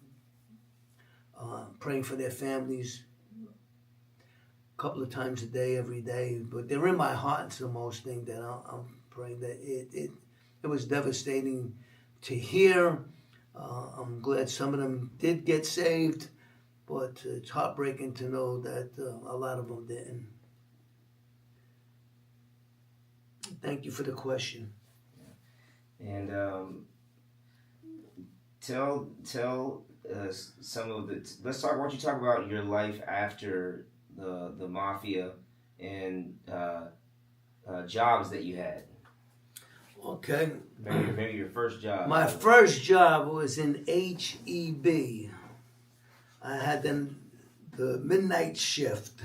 Praying for their families a couple of times a day, every day. But they're in my heart. It's the most thing that I'm praying that it was devastating to hear. I'm glad some of them did get saved, but it's heartbreaking to know that a lot of them didn't. Thank you for the question. And tell some of the. Let's talk. Why don't you talk about your life after the mafia and jobs that you had? Okay. Maybe your first job. My first job was in HEB. I had the midnight shift,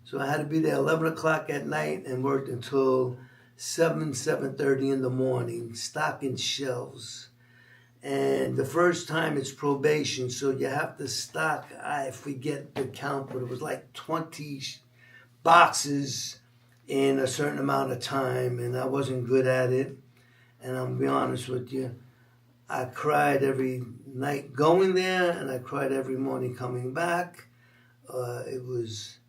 so I had to be there 11 o'clock at night and worked until 7:30 in the morning, stocking shelves. And the first time it's probation, so you have to stock, I forget the count, but it was like 20 boxes in a certain amount of time, and I wasn't good at it. And I'm gonna be honest with you, I cried every night going there, and I cried every morning coming back. It was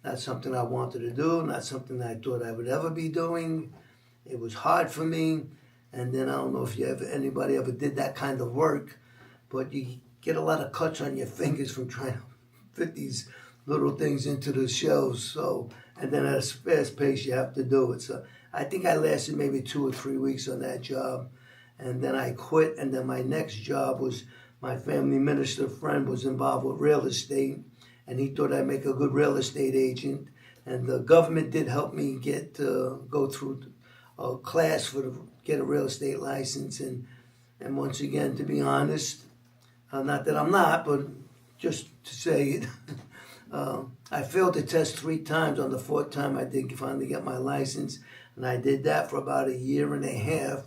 not something I wanted to do, not something I thought I would ever be doing. It was hard for me. And then I don't know if anybody ever did that kind of work, but you get a lot of cuts on your fingers from trying to fit these little things into the shelves. So, and then at a fast pace, you have to do it. So I think I lasted maybe 2 or 3 weeks on that job. And then I quit. And then my next job was my family minister friend was involved with real estate. And he thought I'd make a good real estate agent. And the government did help me go through a class get a real estate license. And once again, to be honest, not that I'm not, but just to say it, I failed the test 3 times. On the 4th time, I did finally get my license. And I did that for about 1.5 years.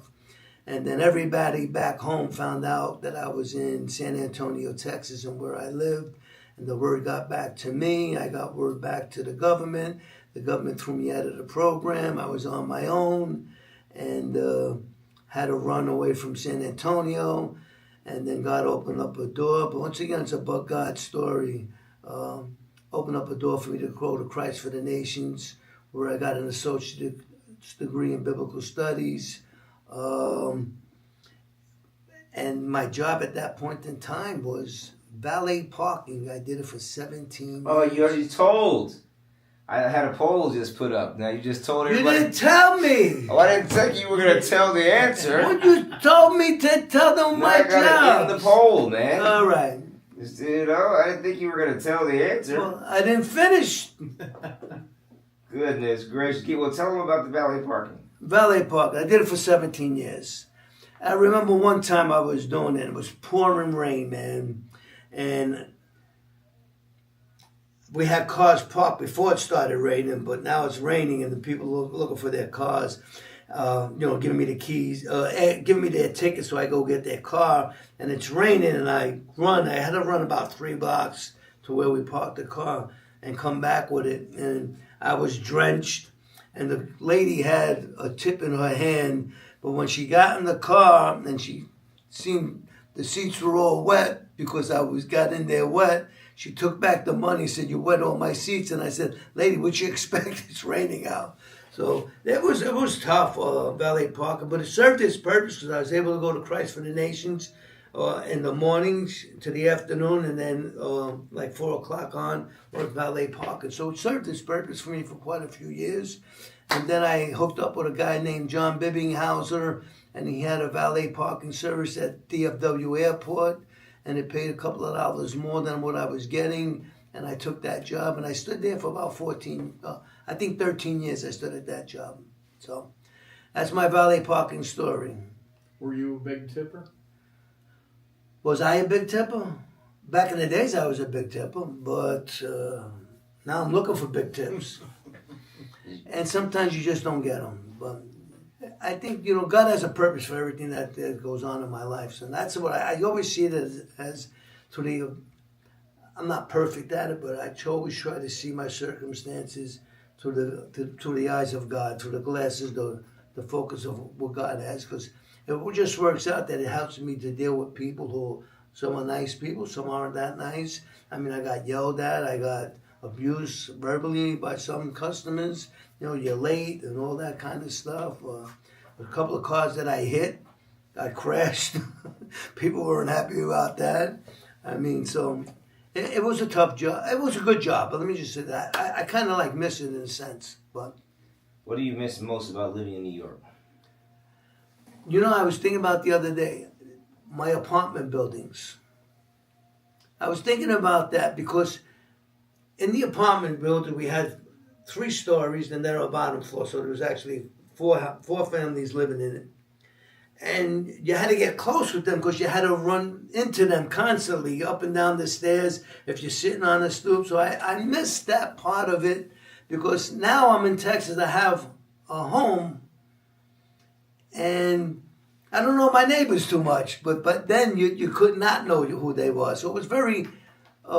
And then everybody back home found out that I was in San Antonio, Texas, and where I lived. and the word got back to me. I got word back to the government. The government threw me out of the program. I was on my own, and had to run away from San Antonio. And then God opened up a door. But once again, it's about God's story. Opened up a door for me to grow to Christ for the Nations, where I got an associate's degree in biblical studies. And my job at that point in time was valet parking. I did it for 17 years. Oh, you already told. I had a poll just put up. Now you just told You everybody. didn't tell me. Oh, I didn't think you were gonna tell the answer. Well, you told me to tell them Now my I gotta job. end the poll, man. All right. You know, I didn't think you were gonna tell the answer. Well, I didn't finish. Goodness gracious. Well, tell them about the valet parking. Valet parking. I did it for 17 years. I remember one time I was doing it. It was pouring rain, man. And we had cars parked before it started raining, but now it's raining and the people looking for their cars, giving me the keys, giving me their tickets so I go get their car. And it's raining and I had to run about 3 blocks to where we parked the car and come back with it. And I was drenched and the lady had a tip in her hand, but when she got in the car and she seen the seats were all wet because got in there wet, she took back the money, said, "You wet all my seats." And I said, "Lady, what you expect? It's raining out." So it was tough, valet parking, but it served its purpose because I was able to go to Christ for the Nations in the mornings to the afternoon, and then like 4 o'clock on, work valet parking. So it served its purpose for me for quite a few years. And then I hooked up with a guy named John Bibbinghauser, and he had a valet parking service at DFW Airport. And it paid a couple of dollars more than what I was getting. And I took that job, and I stood there for about 13 years I stood at that job. So that's my valet parking story. Were you a big tipper? Was I a big tipper? Back in the days, I was a big tipper, but now I'm looking for big tips. And sometimes you just don't get them. But I think, God has a purpose for everything that goes on in my life. So that's what I always see it as I'm not perfect at it, but I always try to see my circumstances through the eyes of God, through the glasses, the focus of what God has. Because it just works out that it helps me to deal with people who, some are nice people, some aren't that nice. I mean, I got yelled at, I got abused verbally by some customers. You're late and all that kind of stuff. A couple of cars that I hit, I crashed. People weren't happy about that. I mean, so it was a tough job. It was a good job, but let me just say that. I kind of like miss it in a sense. But What do you miss most about living in New York? I was thinking about the other day, my apartment buildings. I was thinking about that because in the apartment building we had 3 stories and then a bottom floor, so there was actually four families living in it. And you had to get close with them because you had to run into them constantly up and down the stairs if you're sitting on a stoop. So I missed that part of it because now I'm in Texas. I have a home and I don't know my neighbors too much. But then you could not know who they were. So it was very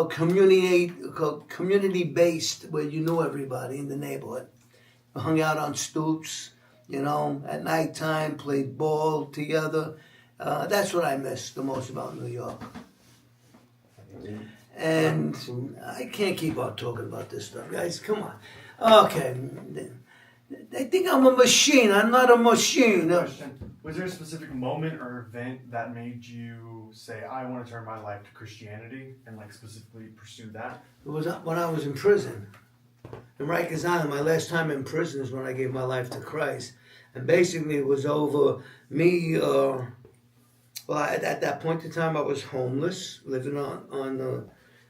community-based where you knew everybody in the neighborhood. We hung out on stoops. At nighttime, played ball together. That's what I miss the most about New York. And I can't keep on talking about this stuff, guys. Come on. Okay. They think I'm a machine. I'm not a machine. Question. Was there a specific moment or event that made you say, I want to turn my life to Christianity and specifically pursue that? It was when I was in prison. In Rikers Island, my last time in prison is when I gave my life to Christ. And basically it was over me, at that point in time I was homeless, living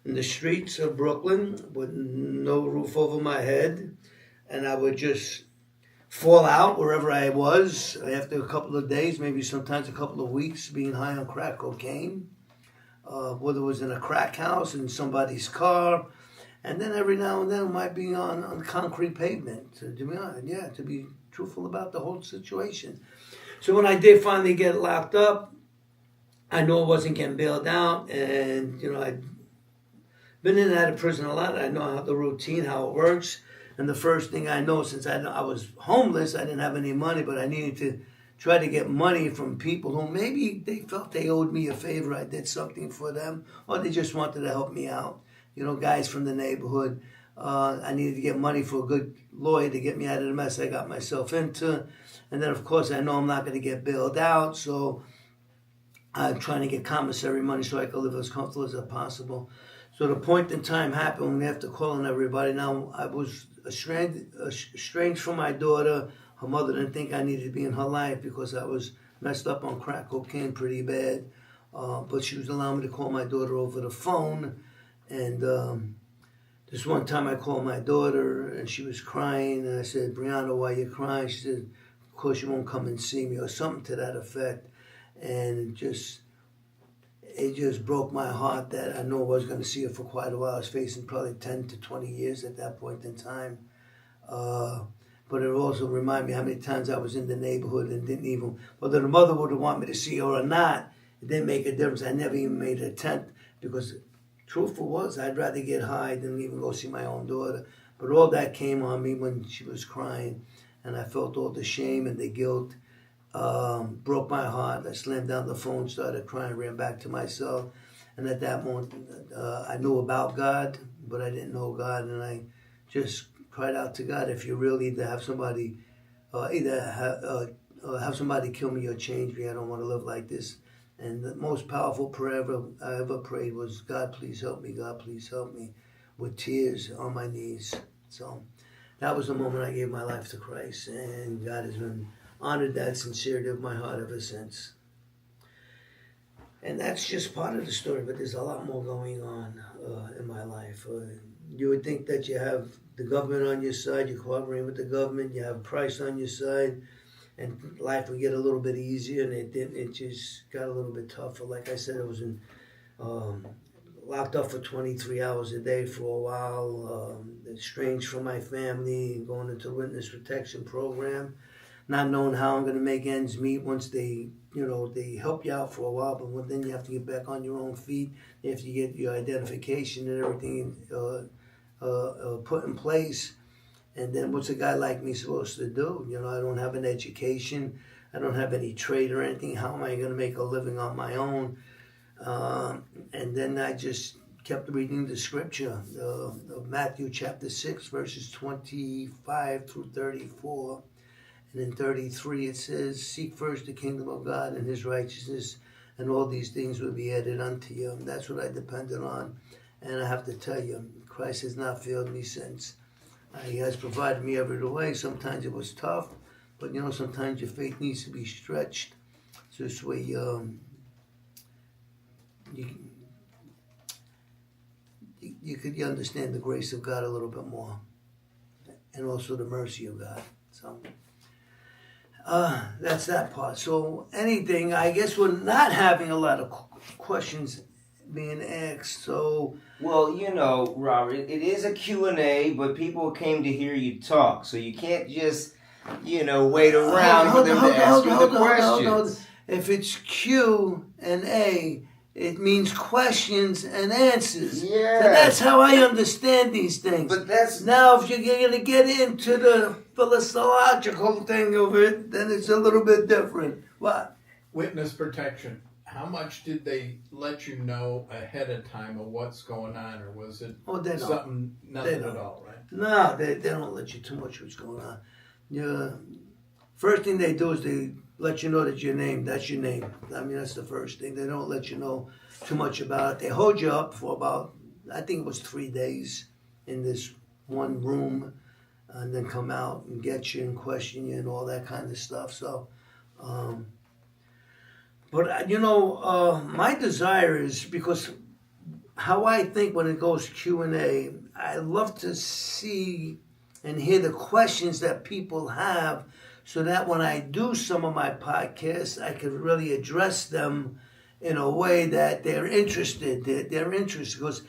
in the streets of Brooklyn with no roof over my head. And I would just fall out wherever I was after a couple of days, maybe sometimes a couple of weeks, being high on crack cocaine. Whether it was in a crack house, in somebody's car, and then every now and then it might be on concrete pavement. To be honest, to be truthful about the whole situation. So when I did finally get locked up, I knew I wasn't getting bailed out, and I been in and out of prison a lot. I know how the routine, how it works. And the first thing I know, since I was homeless, I didn't have any money, but I needed to try to get money from people who maybe they felt they owed me a favor. I did something for them, or they just wanted to help me out. You know, guys from the neighborhood. I needed to get money for a good lawyer to get me out of the mess I got myself into. And then, of course, I know I'm not going to get bailed out, so I'm trying to get commissary money so I can live as comfortable as possible. So the point in time happened when we have to call on everybody. Now, I was estranged from my daughter. Her mother didn't think I needed to be in her life because I was messed up on crack cocaine pretty bad. But she was allowing me to call my daughter over the phone. And this one time I called my daughter and she was crying. And I said, Brianna, why are you crying? She said, of course you won't come and see me, or something to that effect. And it just broke my heart that I knew I was going to see her for quite a while. I was facing probably 10 to 20 years at that point in time. But it also reminded me how many times I was in the neighborhood and didn't even, whether the mother would have wanted me to see her or not, it didn't make a difference. I never even made an attempt because truthful was I'd rather get high than even go see my own daughter. But all that came on me when she was crying, and I felt all the shame and the guilt. Broke my heart. I slammed down the phone, started crying, ran back to my cell. And at that moment, I knew about God, but I didn't know God. And I just cried out to God, if you really need to have somebody, have somebody kill me or change me, I don't want to live like this. And the most powerful prayer I ever prayed was, God, please help me. God, please help me, with tears on my knees. So that was the moment I gave my life to Christ. And God has been honored that sincerity of my heart ever since. And that's just part of the story, but there's a lot more going on in my life. You would think that you have the government on your side, you're cooperating with the government, you have Christ on your side, and life would get a little bit easier, and it didn't. It just got a little bit tougher. Like I said, I was locked up for 23 hours a day for a while, estranged from my family, going into the witness protection program, not knowing how I'm going to make ends meet once they help you out for a while, but then you have to get back on your own feet. You have to get your identification and everything put in place. And then what's a guy like me supposed to do? I don't have an education. I don't have any trade or anything. How am I going to make a living on my own? And then I just kept reading the scripture of Matthew chapter 6, verses 25 through 34. And in 33 it says, seek first the kingdom of God and his righteousness, and all these things will be added unto you. And that's what I depended on. And I have to tell you, Christ has not failed me since. He has provided me every way. Sometimes it was tough, but sometimes your faith needs to be stretched. So this way you could understand the grace of God a little bit more, and also the mercy of God. So that's that part. So anything, I guess we're not having a lot of questions being asked. So well, Robert, it is a Q&A, but people came to hear you talk, so you can't just wait around for them to ask you the questions. If it's Q&A, it means questions and answers. Yeah. So that's how I understand these things. But that's now, if you're going to get into the philosophical thing of it, then it's a little bit different. What? Witness protection. How much did they let you know ahead of time of what's going on, or was it nothing at all, right? No, they don't let you too much what's going on. First thing they do is they let you know that your name, that's your name. I mean, that's the first thing. They don't let you know too much about it. They hold you up for about, I think it was 3 days in this one room, and then come out and get you and question you and all that kind of stuff. So, but my desire is, because how I think when it goes Q&A, I love to see and hear the questions that people have, so that when I do some of my podcasts, I can really address them in a way that they're interested. They're interested because,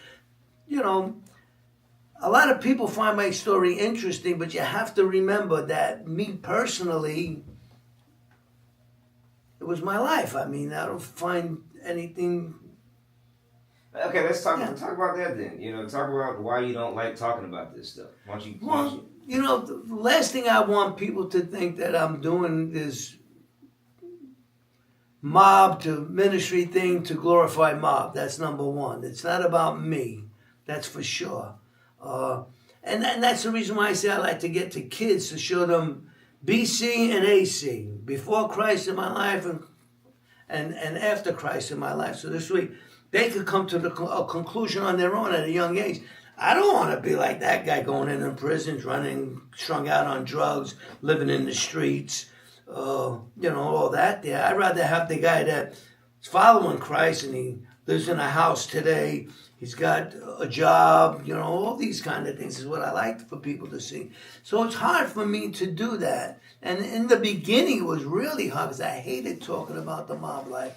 a lot of people find my story interesting, but you have to remember that me personally, it was my life. I mean, I don't find anything Okay, let's talk about that then. Talk about why you don't like talking about this stuff. Why don't you? The last thing I want people to think that I'm doing is mob to ministry thing to glorify mob. That's number one. It's not about me. That's for sure. And that's the reason why I say I like to get to kids to show them BC and AC, before Christ in my life and after Christ in my life. So this way they could come to a conclusion on their own at a young age. I don't want to be like that guy going in prisons, running, strung out on drugs, living in the streets, all that there. I'd rather have the guy that's following Christ and he lives in a house today. He's got a job, all these kind of things is what I like for people to see. So it's hard for me to do that. And in the beginning, it was really hard because I hated talking about the mob life.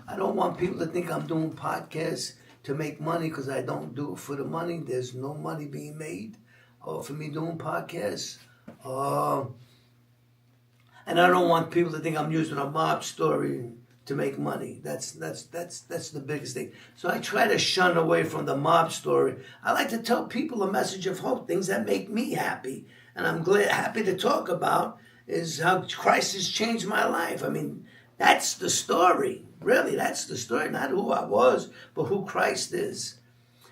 I don't want people to think I'm doing podcasts to make money because I don't do it for the money. There's no money being made for me doing podcasts. And I don't want people to think I'm using a mob story to make money. That's the biggest thing. So I try to shun away from the mob story. I like to tell people a message of hope, things that make me happy. And I'm happy to talk about is how Christ has changed my life. I mean, that's the story. Really, that's the story. Not who I was, but who Christ is.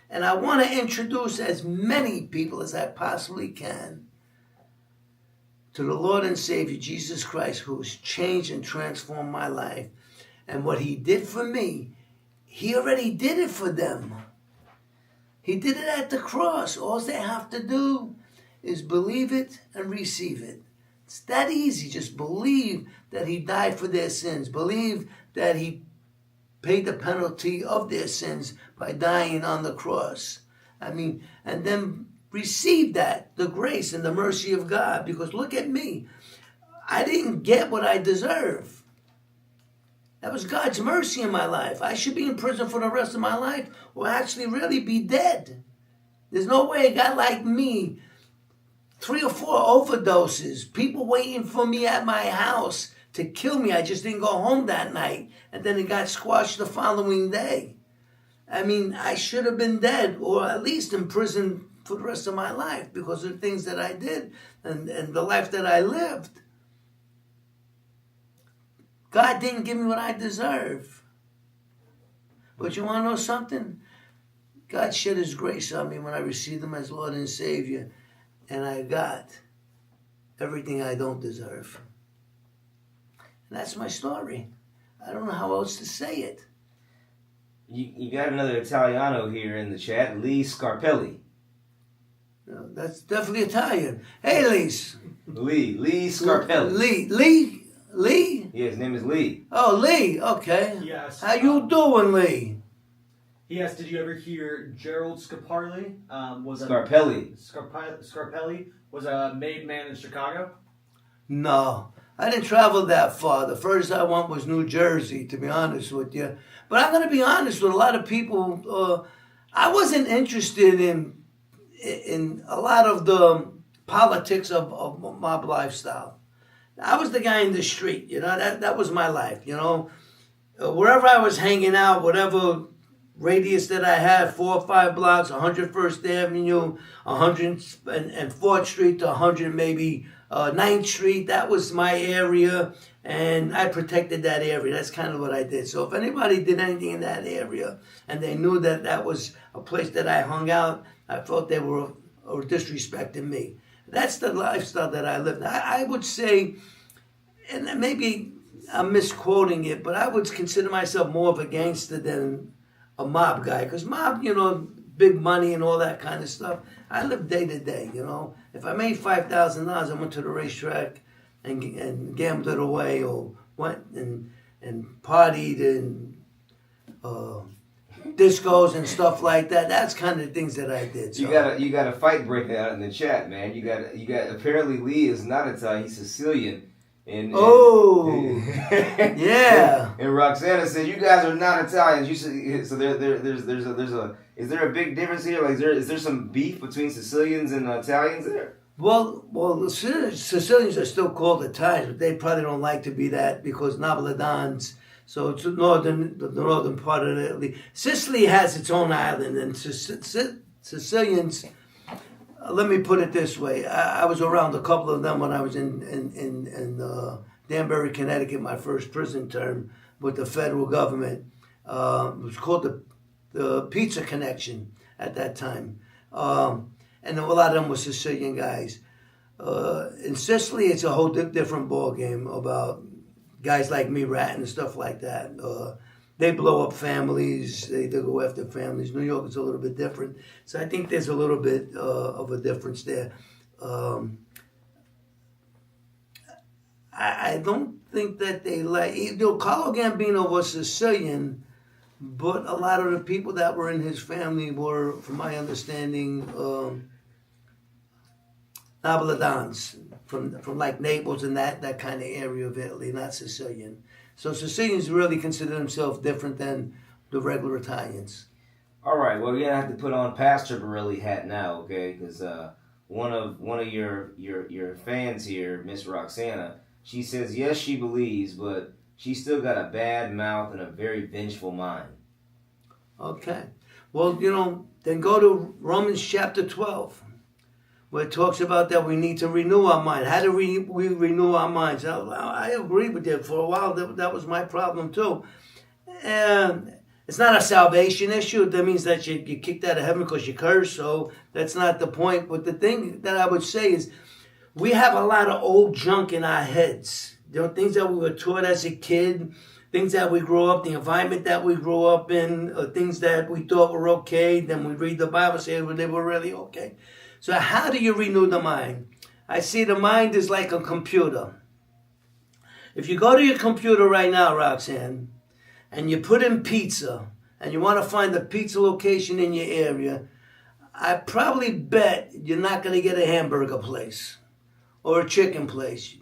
And I want to introduce as many people as I possibly can to the Lord and Savior, Jesus Christ, who has changed and transformed my life. And what he did for me, he already did it for them. He did it at the cross. All they have to do is believe it and receive it. It's that easy. Just believe that he died for their sins. Believe that he paid the penalty of their sins by dying on the cross. And then receive that, the grace and the mercy of God. Because look at me. I didn't get what I deserve. That was God's mercy in my life. I should be in prison for the rest of my life or actually really be dead. There's no way a guy like me, 3 or 4 overdoses, people waiting for me at my house to kill me. I just didn't go home that night. And then it got squashed the following day. I should have been dead or at least in prison for the rest of my life because of the things that I did and the life that I lived. God didn't give me what I deserve. But you want to know something? God shed his grace on me when I received him as Lord and Savior. And I got everything I don't deserve. And that's my story. I don't know how else to say it. You got another Italiano here in the chat, Lee Scarpelli. No, that's definitely Italian. Hey, Lee. Lee Scarpelli. Lee? Yeah, his name is Lee. Oh, Lee. Okay. Yes. How you doing, Lee? Yes. Did you ever hear Gerald Scarpelli? Scarpelli was a made man in Chicago. No, I didn't travel that far. The furthest I went was New Jersey, to be honest with you. But I'm going to be honest with a lot of people. I wasn't interested in a lot of the politics of mob lifestyle. I was the guy in the street, that was my life, wherever I was hanging out, whatever radius that I had, 4 or 5 blocks, 101st Avenue, 104th Street to 100 maybe 9th Street, that was my area, and I protected that area. That's kind of what I did. So if anybody did anything in that area, and they knew that that was a place that I hung out, I felt they were disrespecting me. That's the lifestyle that I lived. I would say, and maybe I'm misquoting it, but I would consider myself more of a gangster than a mob guy. Because mob, big money and all that kind of stuff. I live day to day, If I made $5,000, I went to the racetrack and gambled it away or went and partied and discos and stuff like that. That's kind of things that I did. So. You got a fight breaking out in the chat, man. You got apparently Lee is not Italian, he's Sicilian. Yeah. And Roxana said you guys are not Italians. So is there a big difference here? Like is there some beef between Sicilians and Italians there? Well, the Sicilians are still called Italians, but they probably don't like to be that because Napoleons So it's the northern part of Italy. Sicily has its own island, and Sicilians. Let me put it this way: I was around a couple of them when I was in Danbury, Connecticut, my first prison term with the federal government. It was called the Pizza Connection at that time, and a lot of them were Sicilian guys. In Sicily, it's a whole different ball game about guys like me ratting and stuff like that. They blow up families. They go after families. New York is a little bit different. So I think there's a little bit of a difference there. I don't think that they like... Carlo Gambino was Sicilian, but a lot of the people that were in his family were, from my understanding, Napoletans, from like Naples and that kind of area of Italy, not Sicilian. So Sicilians really consider themselves different than the regular Italians. All right, well, you're gonna have to put on Pastor Borelli hat now, okay? Because one of your fans here, Miss Roxana, she says yes, she believes, but she's still got a bad mouth and a very vengeful mind. Okay, well, then go to Romans chapter 12. Where it talks about that we need to renew our mind. How do we renew our minds? I agree with you. For a while, that was my problem too. And it's not a salvation issue. That means that you kicked out of heaven because you cursed. So that's not the point. But the thing that I would say is we have a lot of old junk in our heads. Things that we were taught as a kid, things that we grew up, the environment that we grew up in, things that we thought were okay. Then we read the Bible, say they were really okay. So how do you renew the mind? I see the mind is like a computer. If you go to your computer right now, Roxanne, and you put in pizza, and you want to find the pizza location in your area, I probably bet you're not going to get a hamburger place or a chicken place.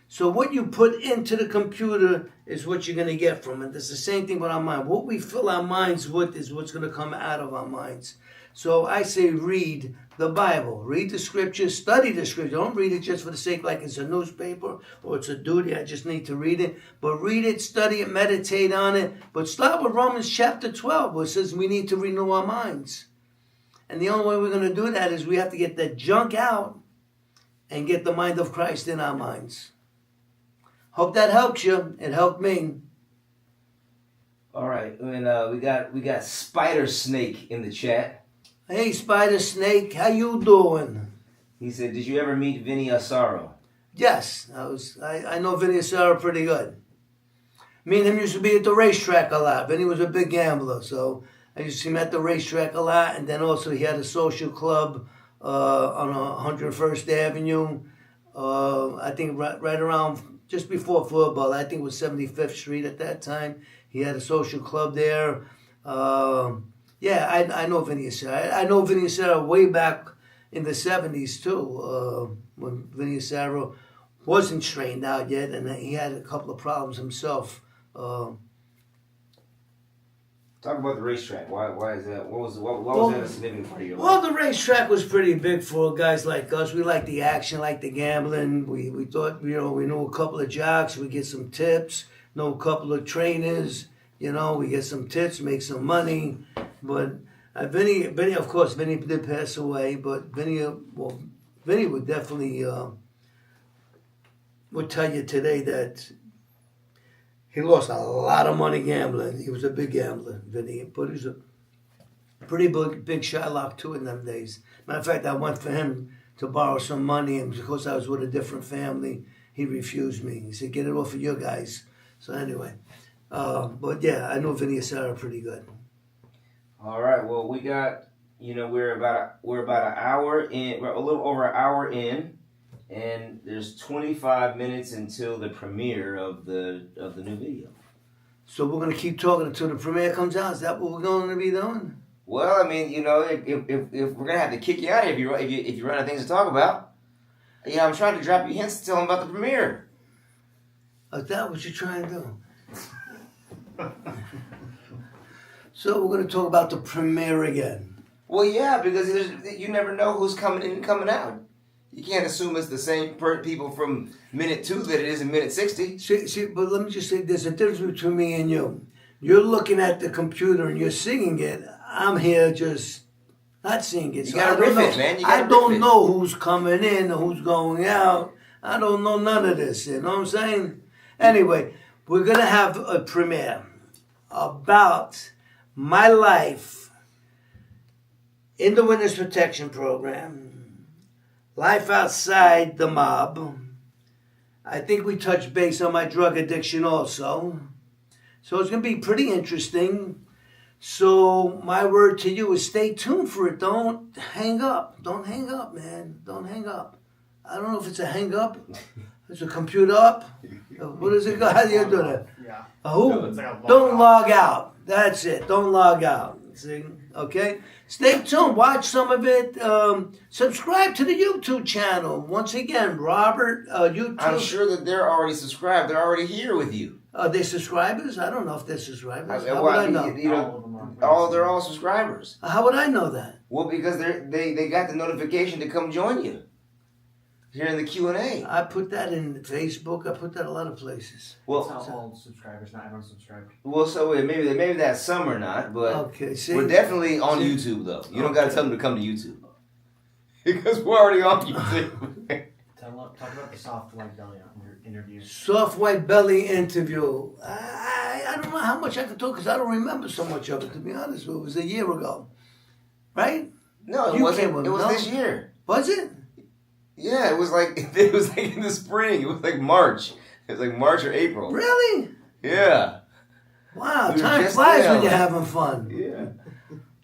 So what you put into the computer is what you're going to get from it. It's the same thing with our mind. What we fill our minds with is what's going to come out of our minds. So I say read the Bible. Read the scriptures. Study the scripture. Don't read it just for the sake like it's a newspaper or it's a duty. I just need to read it. But read it, study it, meditate on it. But start with Romans chapter 12 where it says we need to renew our minds. And the only way we're going to do that is we have to get that junk out and get the mind of Christ in our minds. Hope that helps you. It helped me. All right, and we got Spider Snake in the chat. Hey, Spider Snake, how you doing? He said, "Did you ever meet Vinny Asaro?" Yes, I know Vinny Asaro pretty good. Me and him used to be at the racetrack a lot. Vinny was a big gambler, so I used to see him at the racetrack a lot. And then also he had a social club on 101st Avenue. I think right around just before football. I think it was 75th Street at that time. He had a social club there. Yeah, I know Vinny Asaro. I know Vinny Asaro way back in the 70s too, when Vinny Asaro wasn't straightened out yet, and he had a couple of problems himself. Talk about the racetrack. Why is that? What was that a significant part of your life? Well, the racetrack was pretty big for guys like us. We liked the action, liked the gambling. We thought, we knew a couple of jocks. We get some tips. Know a couple of trainers. We get some tips, make some money. But Vinny, of course, Vinny did pass away. But Vinny would definitely would tell you today that he lost a lot of money gambling. He was a big gambler, Vinny. But he was a pretty big Shylock too in them days. Matter of fact, I went for him to borrow some money, and because I was with a different family, he refused me. He said, "Get it off of your guys." So anyway, but yeah, I know Vinny Asaro pretty good. All right. Well, we got we're about an hour in. We're a little over an hour in. And there's 25 minutes until the premiere of the new video. So we're gonna keep talking until the premiere comes out. Is that what we're going to be doing? Well, I mean, if we're gonna have to kick you out if you run out of things to talk about, I'm trying to drop you hints to tell them about the premiere. Is that what you're trying to do? So we're gonna talk about the premiere again. Well, yeah, because you never know who's coming in and coming out. You can't assume it's the same people from minute 2 that it is in minute 60. See, but let me just say, there's a difference between me and you. You're looking at the computer and you're singing it. I'm here just not singing it. You So gotta I don't riff know. it, man. You I gotta don't riff it. know who's coming in or who's going out. I don't know none of this. You know what I'm saying? Anyway, we're gonna have a premiere about my life in the Witness Protection Program, life outside the mob. I think we touched base on my drug addiction also. So it's going to be pretty interesting. So my word to you is stay tuned for it. Don't hang up. Don't hang up, man. Don't hang up. I don't know if it's a hang up. It's a computer up. What is it? How do you do that? Yeah. Who? No, it's like a log Don't out. log out. That's it. Don't log out. See? Okay? Stay tuned. Watch some of it. Subscribe to the YouTube channel. Once again, Robert, YouTube. I'm sure that they're already subscribed. They're already here with you. Are they subscribers? I don't know if they're subscribers. How Well, would I know? All of them are. They're all subscribers. How would I know that? Well, because they got the notification to come join you here in the Q&A. I put that in Facebook. I put that a lot of places. It's Well, not all subscribers, not everyone subscribed. so maybe that's some or not, but Okay, see? we're definitely on See? YouTube though. You don't got to tell them to come to YouTube because we're already on YouTube. Talk about the soft white belly on your interview. Soft white belly interview. I don't know how much I could talk because I don't remember so much of it, to be honest. It was a year ago. Right? No, it You wasn't. came with It was no? this year. Was it? Yeah, it was like in the spring. It was like March. It was like March or April. Really? Yeah. Wow, We were time just flies there. when you're having fun. Yeah.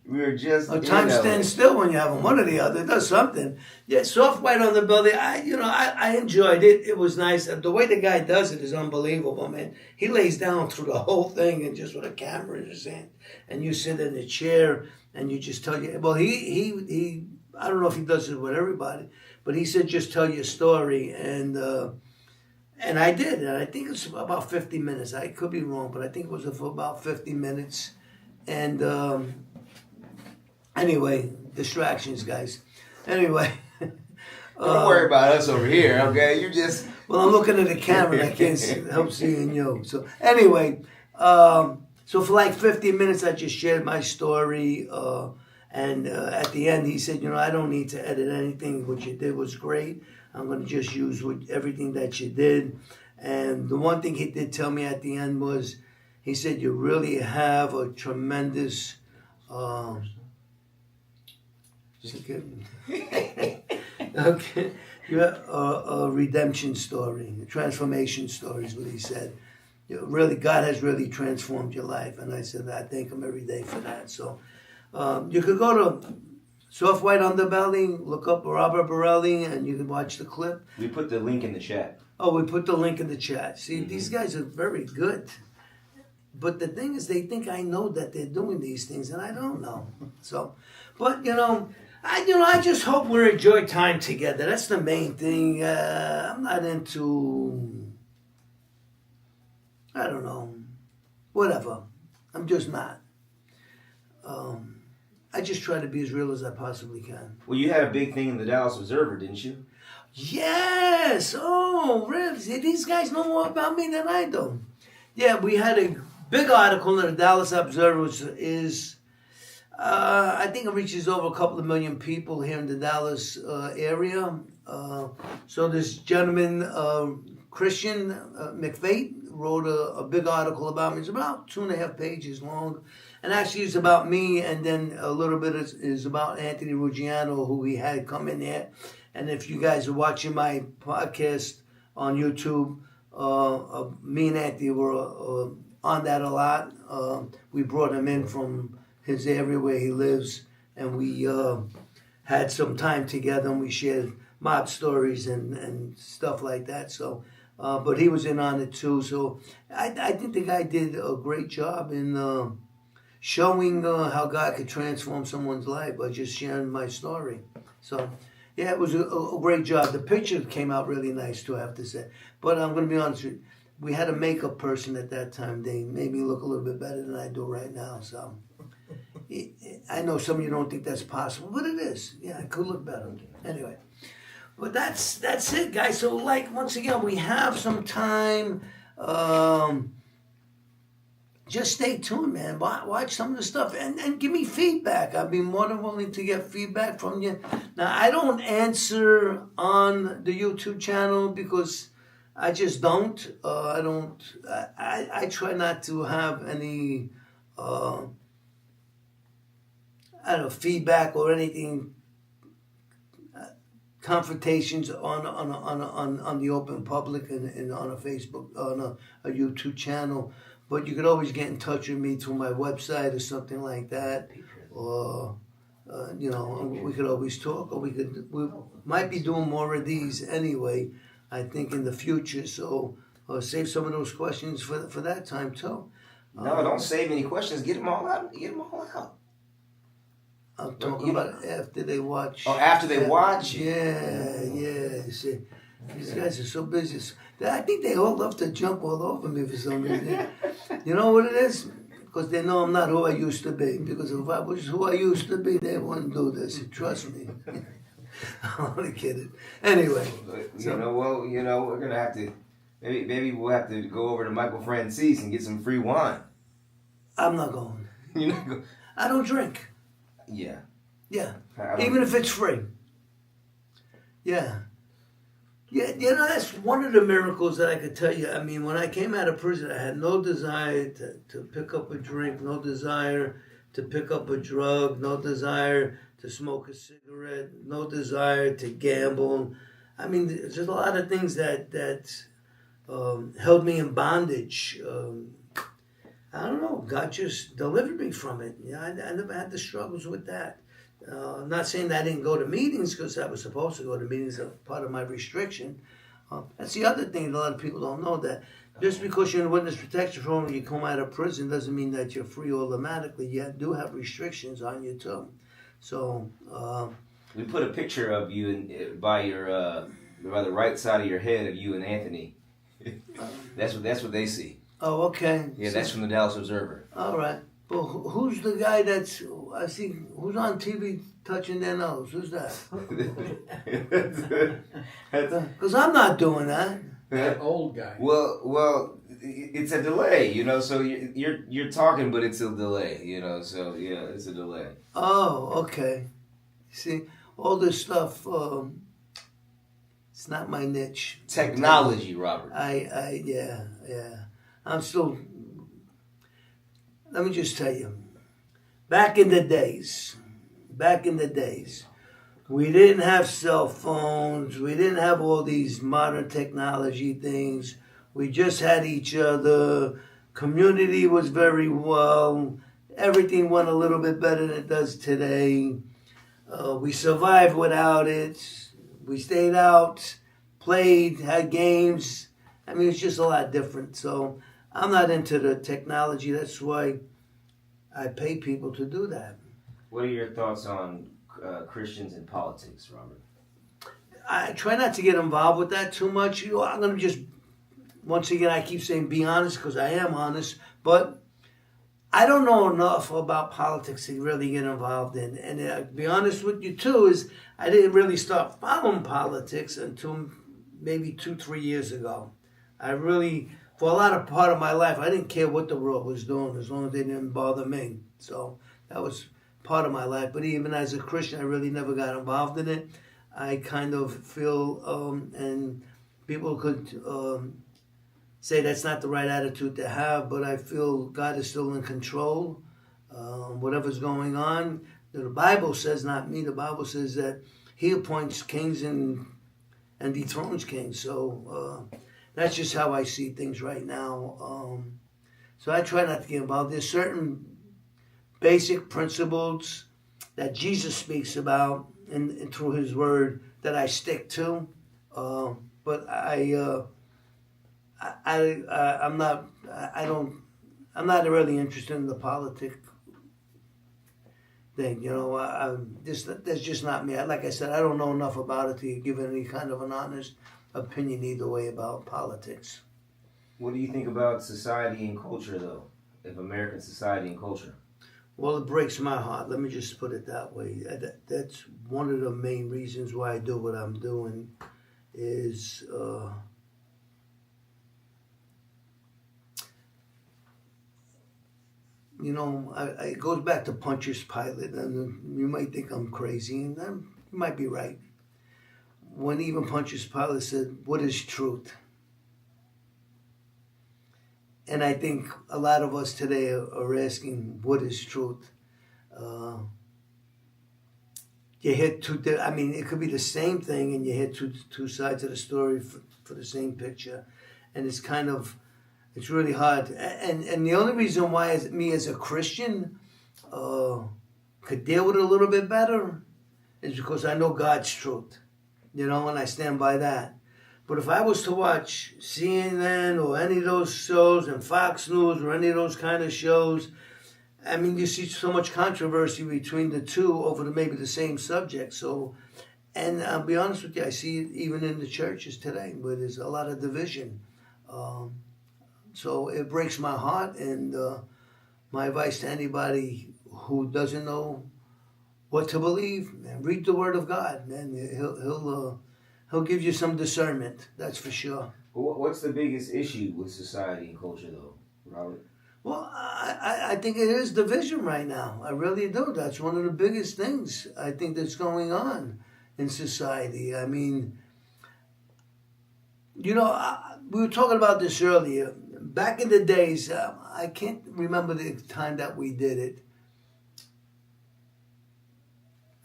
We were just. Or in time LA. stands still when you're having one or the other. It does something. Yeah, soft white on the belly. I enjoyed it. It was nice. The way the guy does it is unbelievable, man. He lays down through the whole thing and just with a camera in his hand, and you sit in the chair and you just tell you. Well, he. I don't know if he does it with everybody, but he said just tell your story, and I did, and I think it's about 50 minutes. I could be wrong, but I think it was for about 50 minutes, and. Anyway, distractions, guys. Anyway. Don't worry about us over here, okay? You just. Well, I'm looking at the camera and I can't help seeing you. So anyway, so for like 50 minutes, I just shared my story. And at the end, he said, I don't need to edit anything. What you did was great. I'm going to just use everything that you did. And the one thing he did tell me at the end was, he said, you really have a tremendous... Okay, you have a redemption story, a transformation story is what he said. Really, God has really transformed your life, and I said I thank Him every day for that. So you could go to Soft White Underbelly, look up Robert Borelli, and you can watch the clip. We put the link in the chat. Oh, we put the link in the chat. See, these guys are very good. But the thing is, they think I know that they're doing these things, and I don't know. So, but I just hope we enjoy time together. That's the main thing. I'm not into, I don't know, whatever. I'm just not. I just try to be as real as I possibly can. Well, you had a big thing in the Dallas Observer, didn't you? Yes. Oh, really? See, these guys know more about me than I do. Yeah, we had a big article in the Dallas Observer, which is, I think it reaches over a couple of million people here in the Dallas area. So this gentleman, Christian McFate, wrote a big article about me. It's about 2.5 pages long. And actually it's about me, and then a little bit is about Anthony Ruggiano, who we had come in there. And if you guys are watching my podcast on YouTube, me and Anthony were on that a lot. We brought him in from his area where he lives, and we had some time together, and we shared mob stories and stuff like that. So, but he was in on it too. So I think the guy did a great job in showing how God could transform someone's life by just sharing my story. So, yeah, it was a great job. The picture came out really nice too, I have to say. But I'm going to be honest with you. We had a makeup person at that time. They made me look a little bit better than I do right now. So I know some of you don't think that's possible, but it is. Yeah, I could look better. Anyway. But that's it, guys. So like once again, we have some time. Just stay tuned, man. Watch some of the stuff and give me feedback. I'd be more than willing to get feedback from you. Now, I don't answer on the YouTube channel because I just don't. I try not to have any, feedback or anything, confrontations on the open public and on a Facebook, on a YouTube channel. But you could always get in touch with me through my website or something like that, or we could always talk, or we might be doing more of these anyway. I think in the future, so save some of those questions for that time too. No, don't save any questions. Get them all out. Get them all out. I'm talking about after they watch. Oh, after they watch? Yeah. You see, these guys are so busy. I think they all love to jump all over me for some reason. You know what it is? Because they know I'm not who I used to be. Because if I was who I used to be, they wouldn't do this. Trust me. I'm only kidding. Anyway. We're going to have to, maybe we'll have to go over to Michael Francis and get some free wine. I'm not going. You're not going? I don't drink. Yeah. Yeah. Even if it's free. Yeah. Yeah, that's one of the miracles that I could tell you. I mean, when I came out of prison, I had no desire to pick up a drink, no desire to pick up a drug, no desire to smoke a cigarette, no desire to gamble. I mean, there's a lot of things that held me in bondage. I don't know. God just delivered me from it. Yeah, I never had the struggles with that. I'm not saying that I didn't go to meetings because I was supposed to go to meetings as part of my restriction. That's the other thing that a lot of people don't know, that just because you're in witness protection program and you come out of prison doesn't mean that you're free automatically. You do have restrictions on you too. So we put a picture of you by the right side of your head of you and Anthony. That's what they see. Oh, okay. Yeah, that's from the Dallas Observer. All right. Well, who's the guy I see, who's on TV touching their nose? Who's that? Because I'm not doing that. That old guy. Well, it's a delay, so you're talking, but it's a delay, so yeah, it's a delay. Oh, okay. See, all this stuff, it's not my niche. Technology, Robert. Yeah. I'm still, let me just tell you, back in the days, we didn't have cell phones, we didn't have all these modern technology things, we just had each other, community was very well, everything went a little bit better than it does today, we survived without it, we stayed out, played, had games. I mean, it's just a lot different. So I'm not into the technology. That's why I pay people to do that. What are your thoughts on Christians in politics, Robert? I try not to get involved with that too much. I'm going to just, once again, I keep saying be honest because I am honest. But I don't know enough about politics to really get involved in. And to be honest with you too, is I didn't really start following politics until maybe 2-3 years ago. I really, for a lot of part of my life, I didn't care what the world was doing as long as they didn't bother me. So that was part of my life. But even as a Christian, I really never got involved in it. I kind of feel, and people could say that's not the right attitude to have, but I feel God is still in control. Whatever's going on, the Bible says, not me, the Bible says that He appoints kings and dethrones kings. So that's just how I see things right now. So I try not to get involved. There's certain basic principles that Jesus speaks about and through His Word that I stick to. But I'm not really interested in the politic thing. That's just not me. Like I said, I don't know enough about it to give any kind of an honest opinion either way about politics. What do you think about society and culture, though? Of American society and culture? Well, it breaks my heart. Let me just put it that way. That's one of the main reasons why I do what I'm doing is, it goes back to Pontius Pilate, and you might think I'm crazy, and you might be right. When even Pontius Pilate said, "What is truth?" And I think a lot of us today are asking, "What is truth?" You hit it could be the same thing, and you hit two sides of the story for the same picture, and it's really hard. And the only reason why me as a Christian could deal with it a little bit better is because I know God's truth, and I stand by that. But if I was to watch CNN or any of those shows and Fox News or any of those kind of shows, you see so much controversy between the two over maybe the same subject. So, and I'll be honest with you, I see it even in the churches today where there's a lot of division. So it breaks my heart, and my advice to anybody who doesn't know what to believe, man, read the Word of God, man. He'll give you some discernment, that's for sure. What's the biggest issue with society and culture, though, Robert? Well, I think it is division right now. I really do. That's one of the biggest things I think that's going on in society. We were talking about this earlier. Back in the days, I can't remember the time that we did it.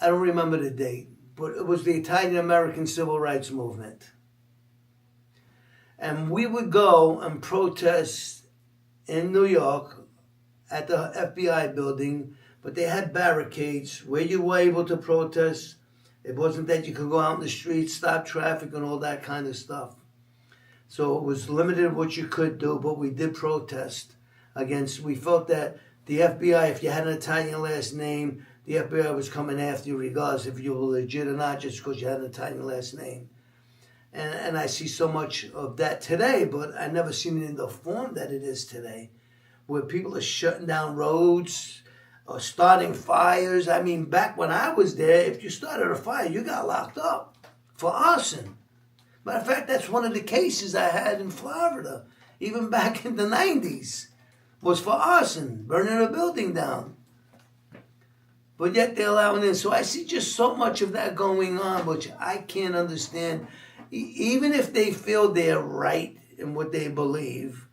I don't remember the date, but it was the Italian-American Civil Rights Movement. And we would go and protest in New York at the FBI building, but they had barricades where you were able to protest. It wasn't that you could go out in the streets, stop traffic, and all that kind of stuff. So it was limited what you could do, but we did protest against. We felt that the FBI, if you had an Italian last name, the FBI was coming after you regardless if you were legit or not, just because you had an Italian last name. And I see so much of that today, but I never seen it in the form that it is today, where people are shutting down roads or starting fires. Back when I was there, if you started a fire, you got locked up for arson. Matter of fact, that's one of the cases I had in Florida, even back in the 90s, was for arson, burning a building down. But yet they're allowing it. So I see just so much of that going on, which I can't understand. Even if they feel they're right in what they believe,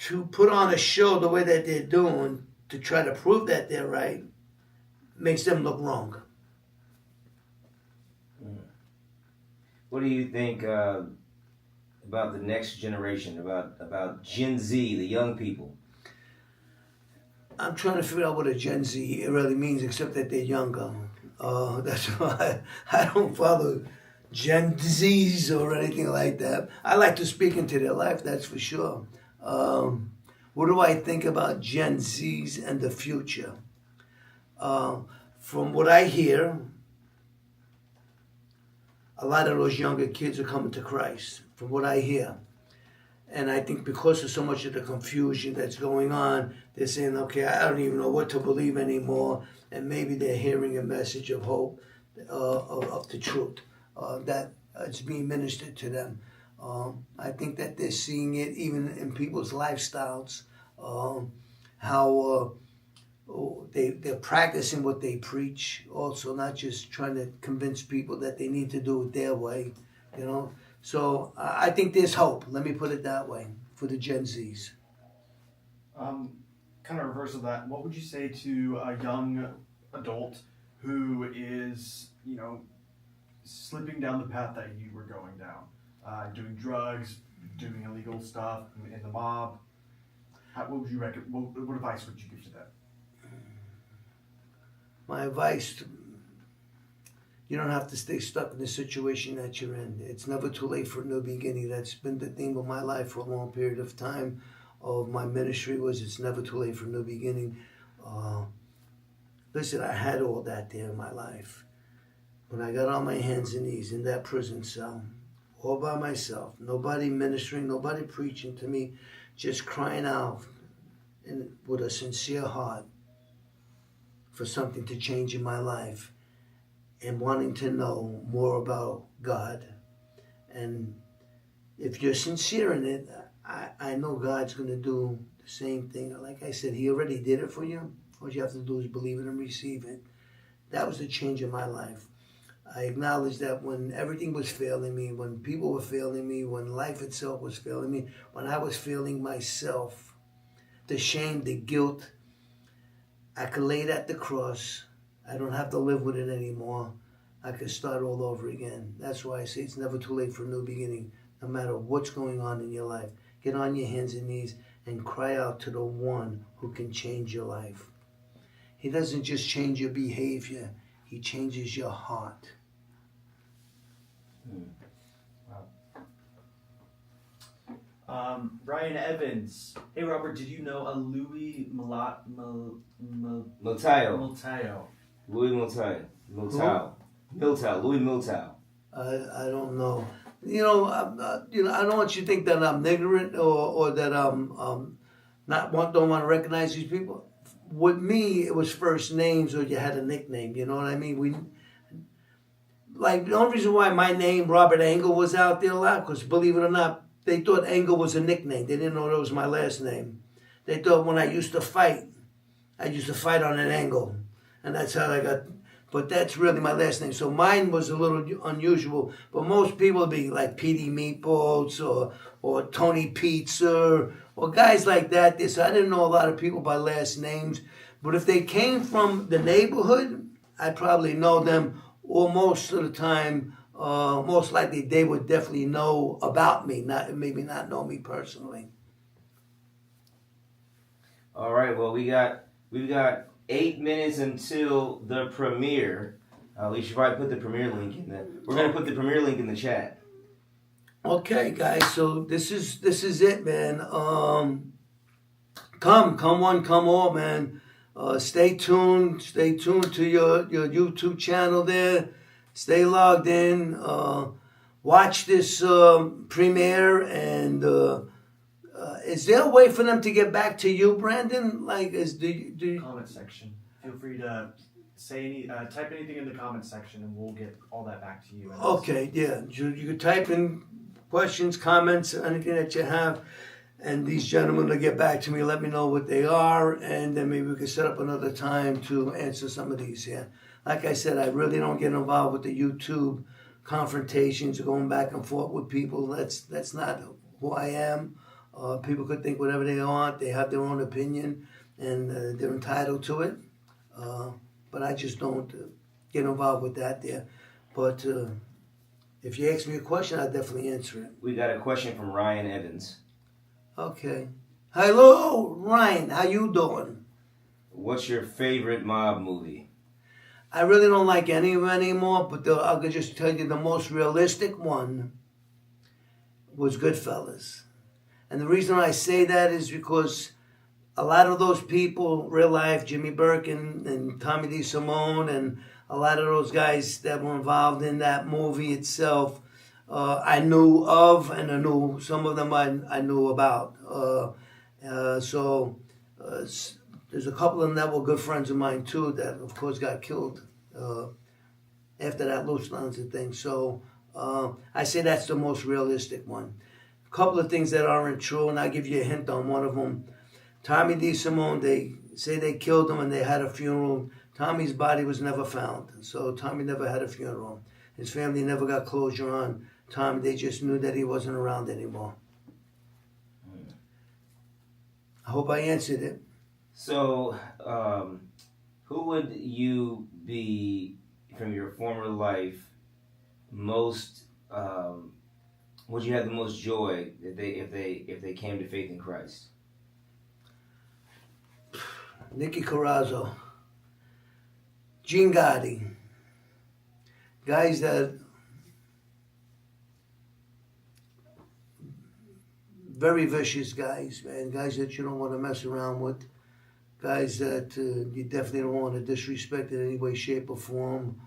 to put on a show the way that they're doing to try to prove that they're right makes them look wrong. What do you think about the next generation, about Gen Z, the young people? I'm trying to figure out what a Gen Z really means, except that they're younger. That's why I don't follow Gen Zs or anything like that. I like to speak into their life, that's for sure. What do I think about Gen Zs and the future? From what I hear, a lot of those younger kids are coming to Christ, from what I hear. And I think because of so much of the confusion that's going on, they're saying, okay, I don't even know what to believe anymore. And maybe they're hearing a message of hope, of the truth, that it's being ministered to them. I think that they're seeing it even in people's lifestyles, how they're practicing what they preach, also not just trying to convince people that they need to do it their way, So I think there's hope. Let me put it that way for the Gen Zs. Kind of reverse of that. What would you say to a young adult who is, slipping down the path that you were going down, doing drugs, doing illegal stuff in the mob? What would you what advice would you give to them? My advice, you don't have to stay stuck in the situation that you're in. It's never too late for a new beginning. That's been the theme of my life for a long period of time. Of my ministry was it's never too late for a new beginning. Listen, I had all that there in my life. When I got on my hands and knees in that prison cell, all by myself, nobody ministering, nobody preaching to me, just crying out with a sincere heart. for something to change in my life and wanting to know more about God. And if you're sincere in it, I know God's going to do the same thing. Like I said, He already did it for you. All you have to do is believe it and receive it. That was the change in my life. I acknowledged that when everything was failing me, when people were failing me, when life itself was failing me, when I was failing myself, the shame, the guilt, I could lay it at the cross. I don't have to live with it anymore. I could start all over again. That's why I say it's never too late for a new beginning, no matter what's going on in your life. Get on your hands and knees and cry out to the one who can change your life. He doesn't just change your behavior, He changes your heart. Wow. Ryan Evans. Hey, Robert, did you know a Louis Miltayo. Miltayo? Louis Miltayo. Louis Miltayo. I don't know. I don't want you to think that I'm ignorant or that I'm don't want to recognize these people. With me, it was first names or you had a nickname. You know what I mean? The only reason why my name Robert Engel was out there a lot, because believe it or not, they thought Engel was a nickname. They didn't know that was my last name. They thought when I used to fight on an angle, and that's how I got. But that's really my last name. So mine was a little unusual. But most people would be like Petey Meatballs or Tony Pizza or guys like that. So I didn't know a lot of people by last names. But if they came from the neighborhood, I probably know them. Or most of the time, most likely they would definitely know about me, maybe not know me personally. All right. Well, we've got 8 minutes until the premiere. We should probably put the premiere link in there. We're gonna put the premiere link in the chat. Okay, guys. So this is it, man. Come one, come all, man. Stay tuned to your YouTube channel there. Stay logged in. Watch this premiere. And is there a way for them to get back to you, Brandon? Do you... Comment section. Feel free to say type anything in the comment section, and we'll get all that back to you. Okay, yeah. You could type in questions, comments, anything that you have. And these gentlemen will get back to me, let me know what they are, and then maybe we can set up another time to answer some of these, yeah. Like I said, I really don't get involved with the YouTube confrontations or going back and forth with people. That's not who I am. People could think whatever they want. They have their own opinion, and they're entitled to it. But I just don't get involved with that there. But if you ask me a question, I'll definitely answer it. We got a question from Ryan Evans. Okay. Hello, Ryan. How you doing? What's your favorite mob movie? I really don't like any of them anymore, but I could just tell you the most realistic one was Goodfellas. And the reason I say that is because a lot of those people, real life, Jimmy Birkin and Tommy DeSimone, and a lot of those guys that were involved in that movie itself, I knew of, and I knew some of them I knew about. So there's a couple of them that were good friends of mine too that, of course, got killed after that Lufthansa thing. So I say that's the most realistic one. A couple of things that aren't true, and I'll give you a hint on one of them. Tommy DeSimone, they say they killed him and they had a funeral. Tommy's body was never found, so Tommy never had a funeral. His family never got closure on Tommy. They just knew that he wasn't around anymore. I hope I answered it. So, who would you be from your former life most? Would you have the most joy if they came to faith in Christ? Nicky Carrazzo, Gene Gotti, guys that very vicious guys, man. Guys that you don't want to mess around with. Guys that you definitely don't want to disrespect in any way, shape, or form.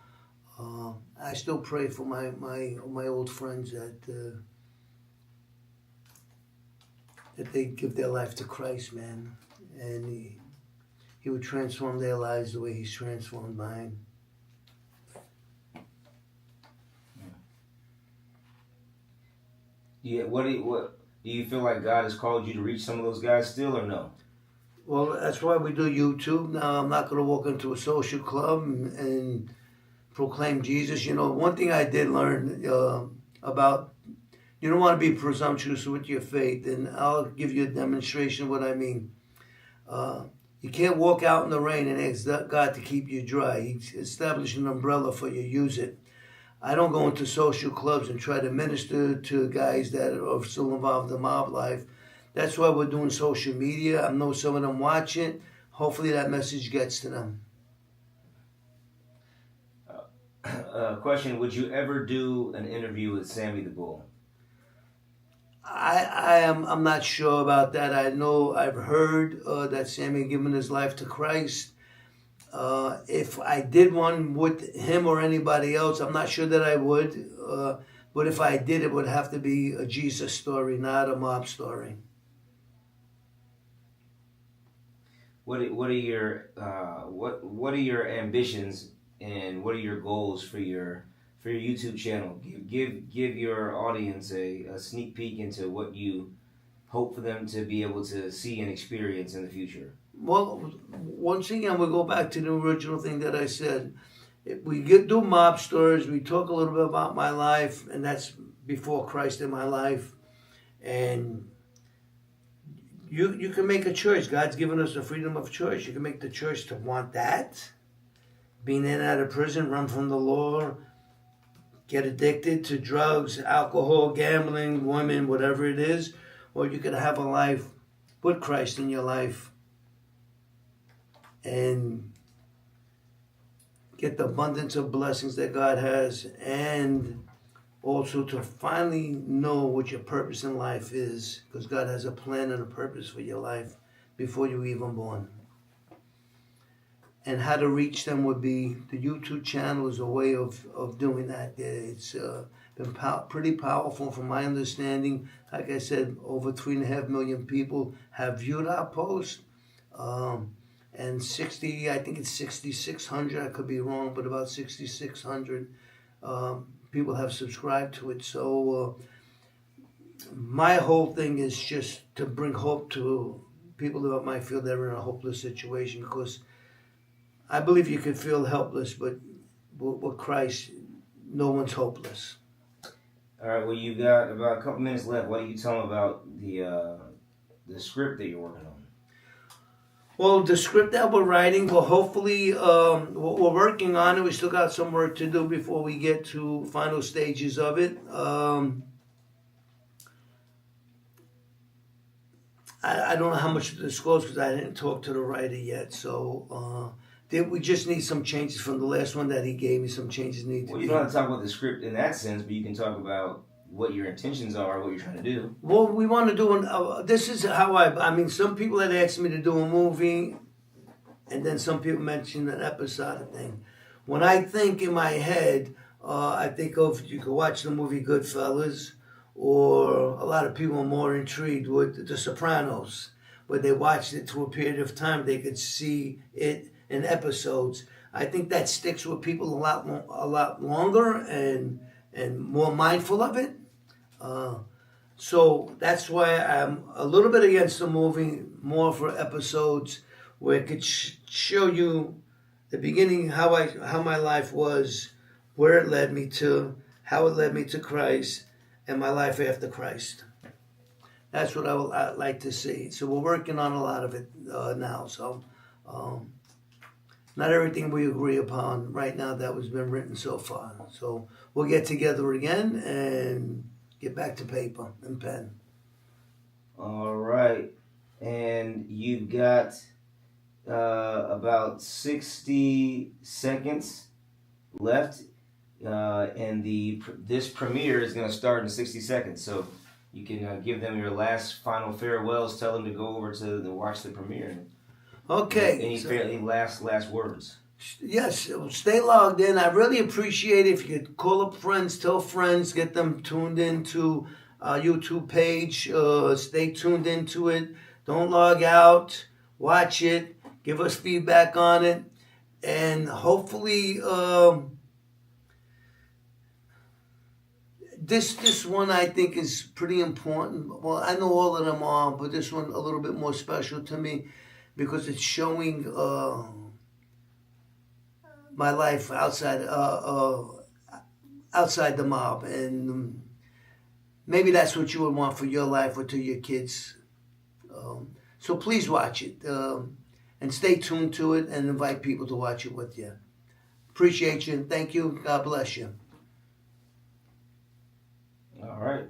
I still pray for my old friends that they give their life to Christ, man. And he would transform their lives the way he's transformed mine. Yeah. What do you feel like God has called you to reach some of those guys still, or no? Well, that's why we do YouTube. Now, I'm not going to walk into a social club and proclaim Jesus. You know, one thing I did learn about, you don't want to be presumptuous with your faith, and I'll give you a demonstration of what I mean. You can't walk out in the rain and ask God to keep you dry. He's established an umbrella for you. Use it. I don't go into social clubs and try to minister to guys that are still involved in mob life. That's why we're doing social media. I know some of them watch it. Hopefully that message gets to them. Question: would you ever do an interview with Sammy the Bull? I'm not sure about that. I know I've heard that Sammy given his life to Christ. If I did one with him or anybody else, I'm not sure that I would. But if I did, it would have to be a Jesus story, not a mob story. What are your ambitions and what are your goals for your YouTube channel? Give your audience a sneak peek into what you hope for them to be able to see and experience in the future. Well, once again, we'll go back to the original thing that I said. If we do mob stories, we talk a little bit about my life, and that's before Christ in my life. And you can make a choice. God's given us the freedom of choice. You can make the choice to want that, being in and out of prison, run from the law, get addicted to drugs, alcohol, gambling, women, whatever it is. Or you could have a life with Christ in your life and get the abundance of blessings that God has, and also to finally know what your purpose in life is, because God has a plan and a purpose for your life before you were even born. And how to reach them would be, the YouTube channel is a way of doing that. It's been pretty powerful from my understanding. Like I said, over 3.5 million people have viewed our post. And I think it's 6,600, I could be wrong, but about 6,600 people have subscribed to it. So my whole thing is just to bring hope to people that might feel they're in a hopeless situation, because I believe you could feel helpless, but with Christ, no one's hopeless. All right, well, you got about a couple minutes left. Why don't you tell them about the script that you're working on? Well, the script that we're writing, well, hopefully, we're working on it. We still got some work to do before we get to final stages of it. I don't know how much to disclose because I didn't talk to the writer yet. So we just need some changes from the last one that he gave me. Some changes need to be. Well, you don't have to talk about the script in that sense, but you can talk about what your intentions are, what you're trying to do. Well, we want to do this is how I mean, some people had asked me to do a movie, and then some people mentioned an episodic thing. When I think in my head, I think of, you could watch the movie Goodfellas, or a lot of people are more intrigued with The Sopranos, where they watched it through a period of time, they could see it in episodes. I think that sticks with people a lot longer and more mindful of it. So that's why I'm a little bit against the movie, more for episodes where it could show you the beginning, how my life was, where it led me to, how it led me to Christ, and my life after Christ. That's what I'd like to see. So we're working on a lot of it now. So not everything we agree upon right now that was been written so far. So we'll get together again and get back to paper and pen. All right. And you've got about 60 seconds left. And this premiere is going to start in 60 seconds. So you can give them your last final farewells. Tell them to go over to watch the premiere. Okay. Any fairly last words? Yes, stay logged in. I really appreciate it if you could call up friends, tell friends, get them tuned into our YouTube page. Stay tuned into it. Don't log out. Watch it. Give us feedback on it, and hopefully this one I think is pretty important. Well, I know all of them are, but this one a little bit more special to me because it's showing my life outside outside the mob, and maybe that's what you would want for your life or to your kids. So please watch it and stay tuned to it, and invite people to watch it with you. Appreciate you. Thank you. God bless you. All right.